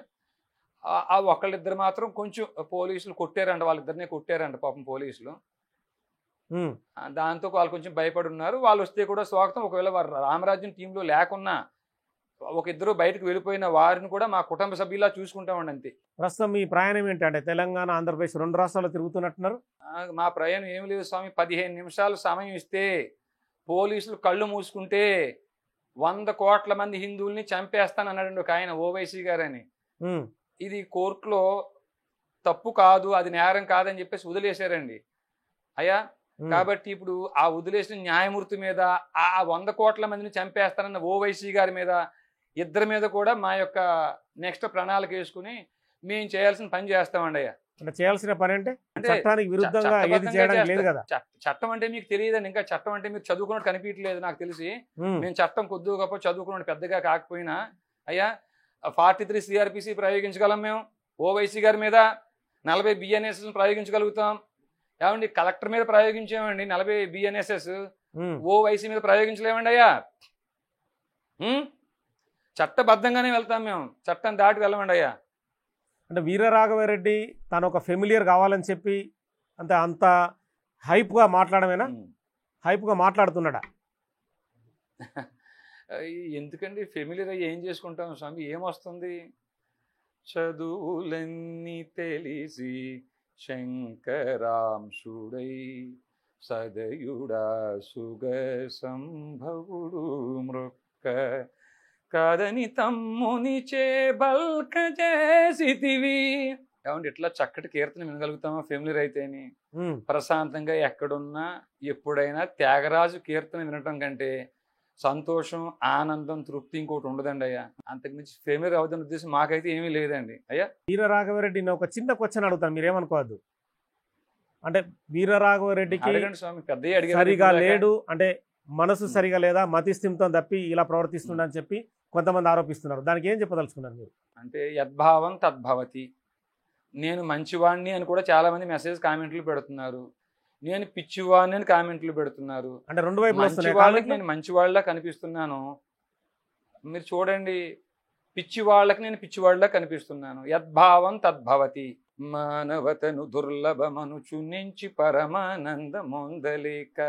ఆ ఒకళ్ళిద్దరు మాత్రం కొంచెం పోలీసులు కొట్టారంట, వాళ్ళిద్దరినే కొట్టారంట పాపం పోలీసులు. దాంతో వాళ్ళు కొంచెం భయపడి ఉన్నారు. వాళ్ళు వస్తే కూడా స్వాగతం. ఒకవేళ వారు రామరాజ్యం టీంలో లేకున్నా ఒక ఇద్దరు బయటకు వెళ్ళిపోయిన వారిని కూడా మా కుటుంబ సభ్యులా చూసుకుంటామండి అంతే. ప్రస్తుతం మీ ప్రయాణం ఏంటంటే తెలంగాణ, ఆంధ్రప్రదేశ్ 2 రాష్ట్రాల్లో తిరుగుతున్నట్టున్నారు. మా ప్రయాణం ఏమి లేదు స్వామి. 15 నిమిషాలు సమయం ఇస్తే పోలీసులు కళ్ళు మూసుకుంటే 100 కోట్ల మంది హిందువుల్ని చంపేస్తానన్నాడండి ఒక ఆయన, ఓవైసీ గారని. ఇది కోర్టులో తప్పు కాదు, అది నేరం కాదని చెప్పేసి వదిలేశారండి. అయ్యా కాబట్టి ఇప్పుడు ఆ వదిలేసిన న్యాయమూర్తి మీద, ఆ 100 కోట్ల మందిని చంపేస్తానన్న ఓవైసీ గారి మీద, ఇద్దరి మీద కూడా మా యొక్క నెక్స్ట్ ప్రణాళిక వేసుకుని మేము చేయాల్సిన పని చేస్తామండి. అయ్యా అంటే చేయాల్సిన పని అంటే అంటే చట్టానికి విరుద్ధంగా ఏది చట్టబద్ధంగా చేయడానికి లేదు చేస్తారు. కదా. చట్టం అంటే మీకు తెలియదండి, ఇంకా చట్టం అంటే మీరు చదువుకున్నట్టు కనిపించలేదు నాకు తెలిసి. మేము చట్టం కొద్దిగా గొప్ప చదువుకున్నట్టు పెద్దగా కాకపోయినా అయ్యా 43 సిఆర్పిసి ప్రయోగించగలం మేము. ఓవైసీ గారి మీద 40 బిఎన్ఎస్ఎస్ ప్రయోగించగలుగుతాం. ఏమండి కలెక్టర్ మీద ప్రయోగించామండి 40 బిఎన్ఎస్ఎస్, ఓవైసీ మీద ప్రయోగించలేమండి అయ్యా. చట్టబద్ధంగానే వెళ్తాం మేము, చట్టం దాటి వెళ్ళమండి అయ్యా. అంటే వీరరాఘవరెడ్డి తను ఒక ఫెమిలియర్ కావాలని చెప్పి అంత హైప్గా మాట్లాడమేనా? హైప్గా మాట్లాడుతున్నాడా? ఎందుకండి ఫెమిలియర్ అయ్యి ఏం చేసుకుంటాం స్వామి, ఏమొస్తుంది? చదువులన్నీ తెలిసి శంకరాంశుడై సదయుడా సుగ సంభవుడు మృక్క కాదని తమ్ముని చేబల్క చేసితివి. ఏమంటే ఇట్లా చక్కటి కీర్తన వినగలుగుతామా ఫెమిలియర్ అయితేని? ప్రశాంతంగా ఎక్కడున్నా ఎప్పుడైనా త్యాగరాజు కీర్తన వినటం కంటే సంతోషం, ఆనందం, తృప్తి ఇంకోటి ఉండదండి అయ్యా. అంతకుమించి ఫెమిలియర్ అవుతున్న ఉద్దేశం మాకైతే ఏమీ లేదండి అయ్యా. వీరరాఘవరెడ్డి నేను ఒక చిన్న క్వశ్చన్ అడుగుతాను, మీరేమనుకోవద్దు. అంటే వీరరాఘవరెడ్డికి స్వామి పెద్ద సరిగా లేడు అంటే మనసు సరిగా లేదా, మతిస్థిమితం తప్పి ఇలా ప్రవర్తిస్తుండని చెప్పి కొంతమంది ఆరోపిస్తున్నారు. దానికి ఏం చెప్పదలుచుకున్నారు మీరు? అంటే యద్భావం తద్భవతి. నేను మంచివాణ్ణి అని కూడా చాలా మంది మెసేజ్ కామెంట్లు పెడుతున్నారు, నేను పిచ్చివాడిని అని కామెంట్లు పెడుతున్నారు. అంటే రెండు వైపులు వాళ్ళకి నేను మంచివాళ్ళ కనిపిస్తున్నాను, మీరు చూడండి. పిచ్చివాళ్ళకి నేను పిచ్చివాళ్ళ కనిపిస్తున్నాను. యద్భావం తద్భవతి. మానవతను దుర్లభమనుచు నుంచి పరమానందమొందలేక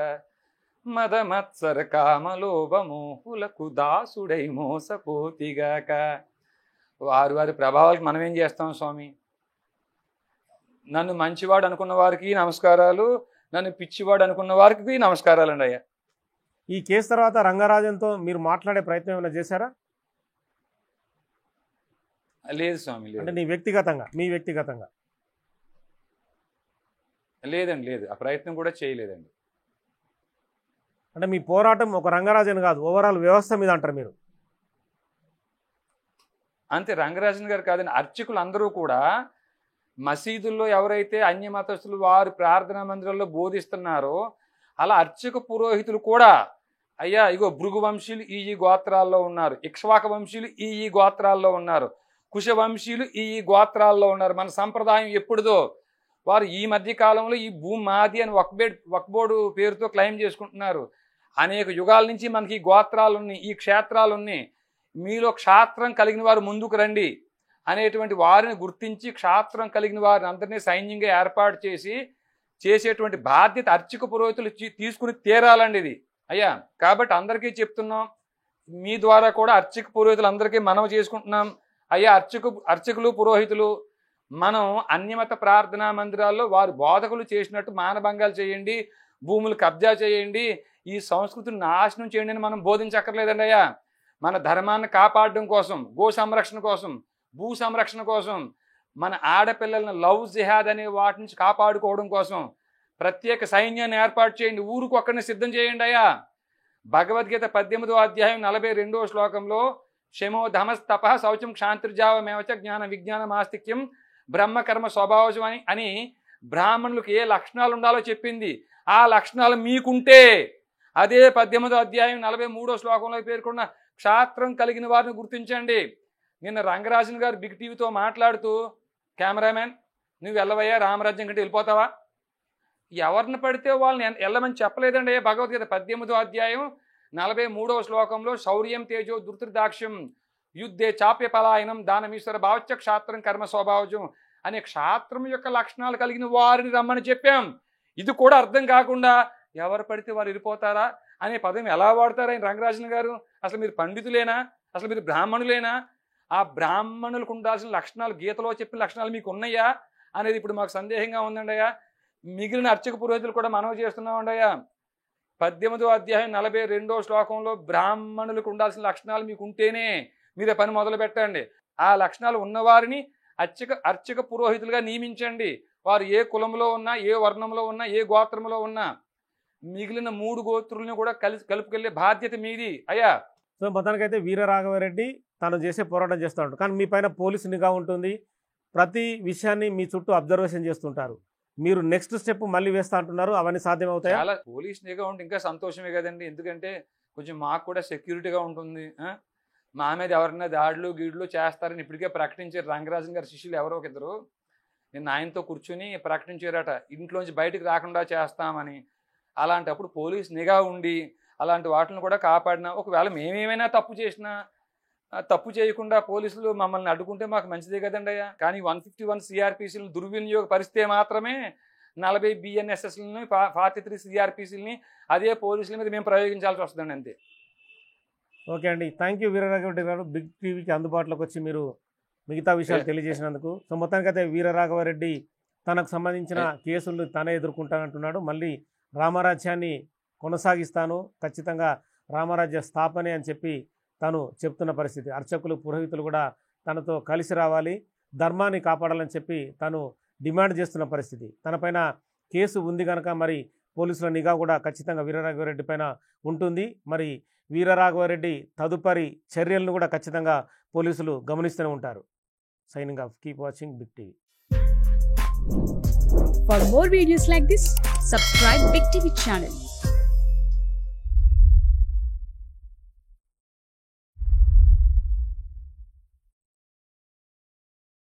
మదమత్సర కామలోభమోహులకు దాసుడై మోసపోతిగాక. వారి వారి ప్రభావాలకు మనం ఏం చేస్తాం స్వామి? నన్ను మంచివాడు అనుకున్న వారికి నమస్కారాలు, నన్ను పిచ్చివాడు అనుకున్న వారికి నమస్కారాలు అండి అయ్యా. ఈ కేసు తర్వాత రంగరాజన్తో మీరు మాట్లాడే ప్రయత్నం ఏమైనా చేశారా? లేదు స్వామి, లేదు. అంటే మీ వ్యక్తిగతంగా లేదండి, లేదు. ఆ ప్రయత్నం కూడా చేయలేదండి. అంటే మీ పోరాటం ఒక రంగరాజన్ కాదు, ఓవరాల్ వ్యవస్థ మీద అంటారు మీరు? అంతే, రంగరాజన్ గారు కాదండి, అర్చకులు అందరూ కూడా మసీదుల్లో ఎవరైతే అన్యమతస్తులు వారు ప్రార్థనా మందిరాల్లో బోధిస్తున్నారో అలా అర్చక పురోహితులు కూడా అయ్యా ఇగో భృగు వంశీయులు ఈ గోత్రాల్లో ఉన్నారు, ఇక్ష్వాక వంశీయులు ఈ గోత్రాల్లో ఉన్నారు, కుశ వంశీయులు ఈ గోత్రాల్లో ఉన్నారు. మన సంప్రదాయం ఎప్పుడుదో వారు ఈ మధ్య కాలంలో ఈ భూమి మాది అని వక్బోర్డు పేరుతో క్లెయిమ్ చేసుకుంటున్నారు. అనేక యుగాల నుంచి మనకి ఈ గోత్రాలు ఉన్నాయి, ఈ క్షేత్రాలు ఉన్నాయి. మీలో క్షాత్రం కలిగిన వారు ముందుకు రండి అనేటువంటి వారిని గుర్తించి క్షాత్రం కలిగిన వారిని అందరినీ సైన్యంగా ఏర్పాటు చేసేటువంటి బాధ్యత అర్చక పురోహితులు తీసుకుని తీరాలండి ఇది అయ్యా. కాబట్టి అందరికీ చెప్తున్నాం, మీ ద్వారా కూడా అర్చక పురోహితులు అందరికీ మనవి చేసుకుంటున్నాం. అయ్యా అర్చకులు పురోహితులు, మనం అన్యమత ప్రార్థనా మందిరాల్లో వారు బోధకులు చేసినట్టు మానభంగాలు చేయండి, భూములు కబ్జా చేయండి, ఈ సంస్కృతిని నాశనం చేయండి అని మనం బోధించక్కర్లేదండి అయ్యా. మన ధర్మాన్ని కాపాడడం కోసం, గో సంరక్షణ కోసం, భూ సంరక్షణ కోసం, మన ఆడపిల్లలను లవ్ జిహాద్ అనే వాటి నుంచి కాపాడుకోవడం కోసం ప్రత్యేక సైన్యాన్ని ఏర్పాటు చేయండి, ఊరుకు ఒక్కడిని సిద్ధం చేయండి అయ్యా. భగవద్గీత 18వ అధ్యాయం 42వ శ్లోకంలో క్షమో ధమస్తప శౌచం క్షాంతిర్జావమేవచ జ్ఞాన విజ్ఞానం ఆస్తిక్యం బ్రహ్మకర్మ స్వభావజం అని బ్రాహ్మణులకు ఏ లక్షణాలు ఉండాలో చెప్పింది. ఆ లక్షణాలు మీకుంటే అదే 18వ అధ్యాయం 43వ శ్లోకంలో పేర్కొన్న క్షాత్రం కలిగిన వారిని గుర్తించండి. నిన్న రంగరాజన్ గారు బిగ్ టీవీతో మాట్లాడుతూ, కెమెరామెన్ నువ్వు వెళ్ళవయ్యా, రామరాజ్యం కంటే వెళ్ళిపోతావా? ఎవరిని పడితే వాళ్ళని వెళ్ళమని చెప్పలేదండి. భగవద్గీత 18వ అధ్యాయం 43వ శ్లోకంలో శౌర్యం తేజో దుర్దాక్ష్యం యుద్ధే చాప్య పలాయనం దానమీశ్వర భావచ్చ క్షాత్రం కర్మ స్వభావజం అనే క్షాత్రం యొక్క లక్షణాలు కలిగిన వారిని రమ్మని చెప్పాం. ఇది కూడా అర్థం కాకుండా ఎవరు పడితే వారు వెళ్ళిపోతారా అనే పదం ఎలా వాడతారా రంగరాజన్ గారు? అసలు మీరు పండితులేనా? అసలు మీరు బ్రాహ్మణులేనా? ఆ బ్రాహ్మణులకు ఉండాల్సిన లక్షణాలు గీతలో చెప్పిన లక్షణాలు మీకు ఉన్నాయా అనేది ఇప్పుడు మాకు సందేహంగా ఉందండి అయ్యా. మిగిలిన అర్చక పురోహితులు కూడా మనవి చేస్తున్నామండి అయ్యా. 18వ అధ్యాయం 42వ శ్లోకంలో బ్రాహ్మణులకు ఉండాల్సిన లక్షణాలు మీకు ఉంటేనే మీరే పని మొదలు పెట్టండి. ఆ లక్షణాలు ఉన్నవారిని అర్చక పురోహితులుగా నియమించండి. వారు ఏ కులంలో ఉన్నా, ఏ వర్ణంలో ఉన్నా, ఏ గోత్రంలో ఉన్నా మిగిలిన 3 గోత్రులను కూడా కలుపుకెళ్లే బాధ్యత మీది అయ్యా. సో మొత్తానికైతే వీరరాఘవరెడ్డి తను చేసే పోరాటం చేస్తూ ఉంటాడు, కానీ మీ పైన పోలీసు నిఘా ఉంటుంది, ప్రతి విషయాన్ని మీ చుట్టూ అబ్జర్వేషన్ చేస్తుంటారు. మీరు నెక్స్ట్ స్టెప్ మళ్ళీ వేస్తా అంటున్నారు, అవన్నీ సాధ్యమవుతాయా? చాలా పోలీస్ నిఘా ఉంటే ఇంకా సంతోషమే కదండి. ఎందుకంటే కొంచెం మాకు కూడా సెక్యూరిటీగా ఉంటుంది. మా మీద ఎవరైనా దాడులు గీడులు చేస్తారని ఇప్పటికే ప్రకటించారు. రంగరాజన్ గారి శిష్యులు ఎవరో ఒక ఇద్దరు నిన్న ఆయనతో కూర్చుని ప్రకటించారట, ఇంట్లోంచి బయటికి రాకుండా చేస్తామని. అలాంటప్పుడు పోలీస్ నిఘా ఉండి అలాంటి వాటిని కూడా కాపాడినా, ఒకవేళ మేమేమైనా తప్పు చేసినా తప్పు చేయకుండా పోలీసులు మమ్మల్ని అడ్డుకుంటే మాకు మంచిదే కదండి అయ్యా. కానీ 151 సిఆర్పిసిలను దుర్వినియోగపరిస్తే మాత్రమే 40 బిఎన్ఎస్ఎస్లని 43 సిఆర్పిసిలని అదే పోలీసుల మీద మేము ప్రయోగించాల్సి వస్తుందండి, అంతే. ఓకే అండి, థ్యాంక్ యూ వీరరాఘవరెడ్డి గారు. బిగ్ టీవీకి అందుబాటులోకి వచ్చి మీరు మిగతా విషయాలు తెలియజేసినందుకు. సో మొత్తానికైతే వీరరాఘవరెడ్డి తనకు సంబంధించిన కేసులు తానే ఎదుర్కొంటానంటున్నాడు. మళ్ళీ రామరాజ్యాన్ని కొనసాగిస్తాను, ఖచ్చితంగా రామరాజ్య స్థాపనే అని చెప్పి తను చెప్తున్న పరిస్థితి. అర్చకులు పురోహితులు కూడా తనతో కలిసి రావాలి, ధర్మాన్ని కాపాడాలని చెప్పి తను డిమాండ్ చేస్తున్న పరిస్థితి. తనపైన కేసు ఉంది కనుక మరి పోలీసుల నిఘా కూడా ఖచ్చితంగా వీరరాఘవరెడ్డి పైన ఉంటుంది. మరి వీరరాఘవరెడ్డి తదుపరి చర్యలను కూడా ఖచ్చితంగా పోలీసులు గమనిస్తూనే ఉంటారు. Signing off, keep watching big TV. For more videos like this, subscribe Big TV channel.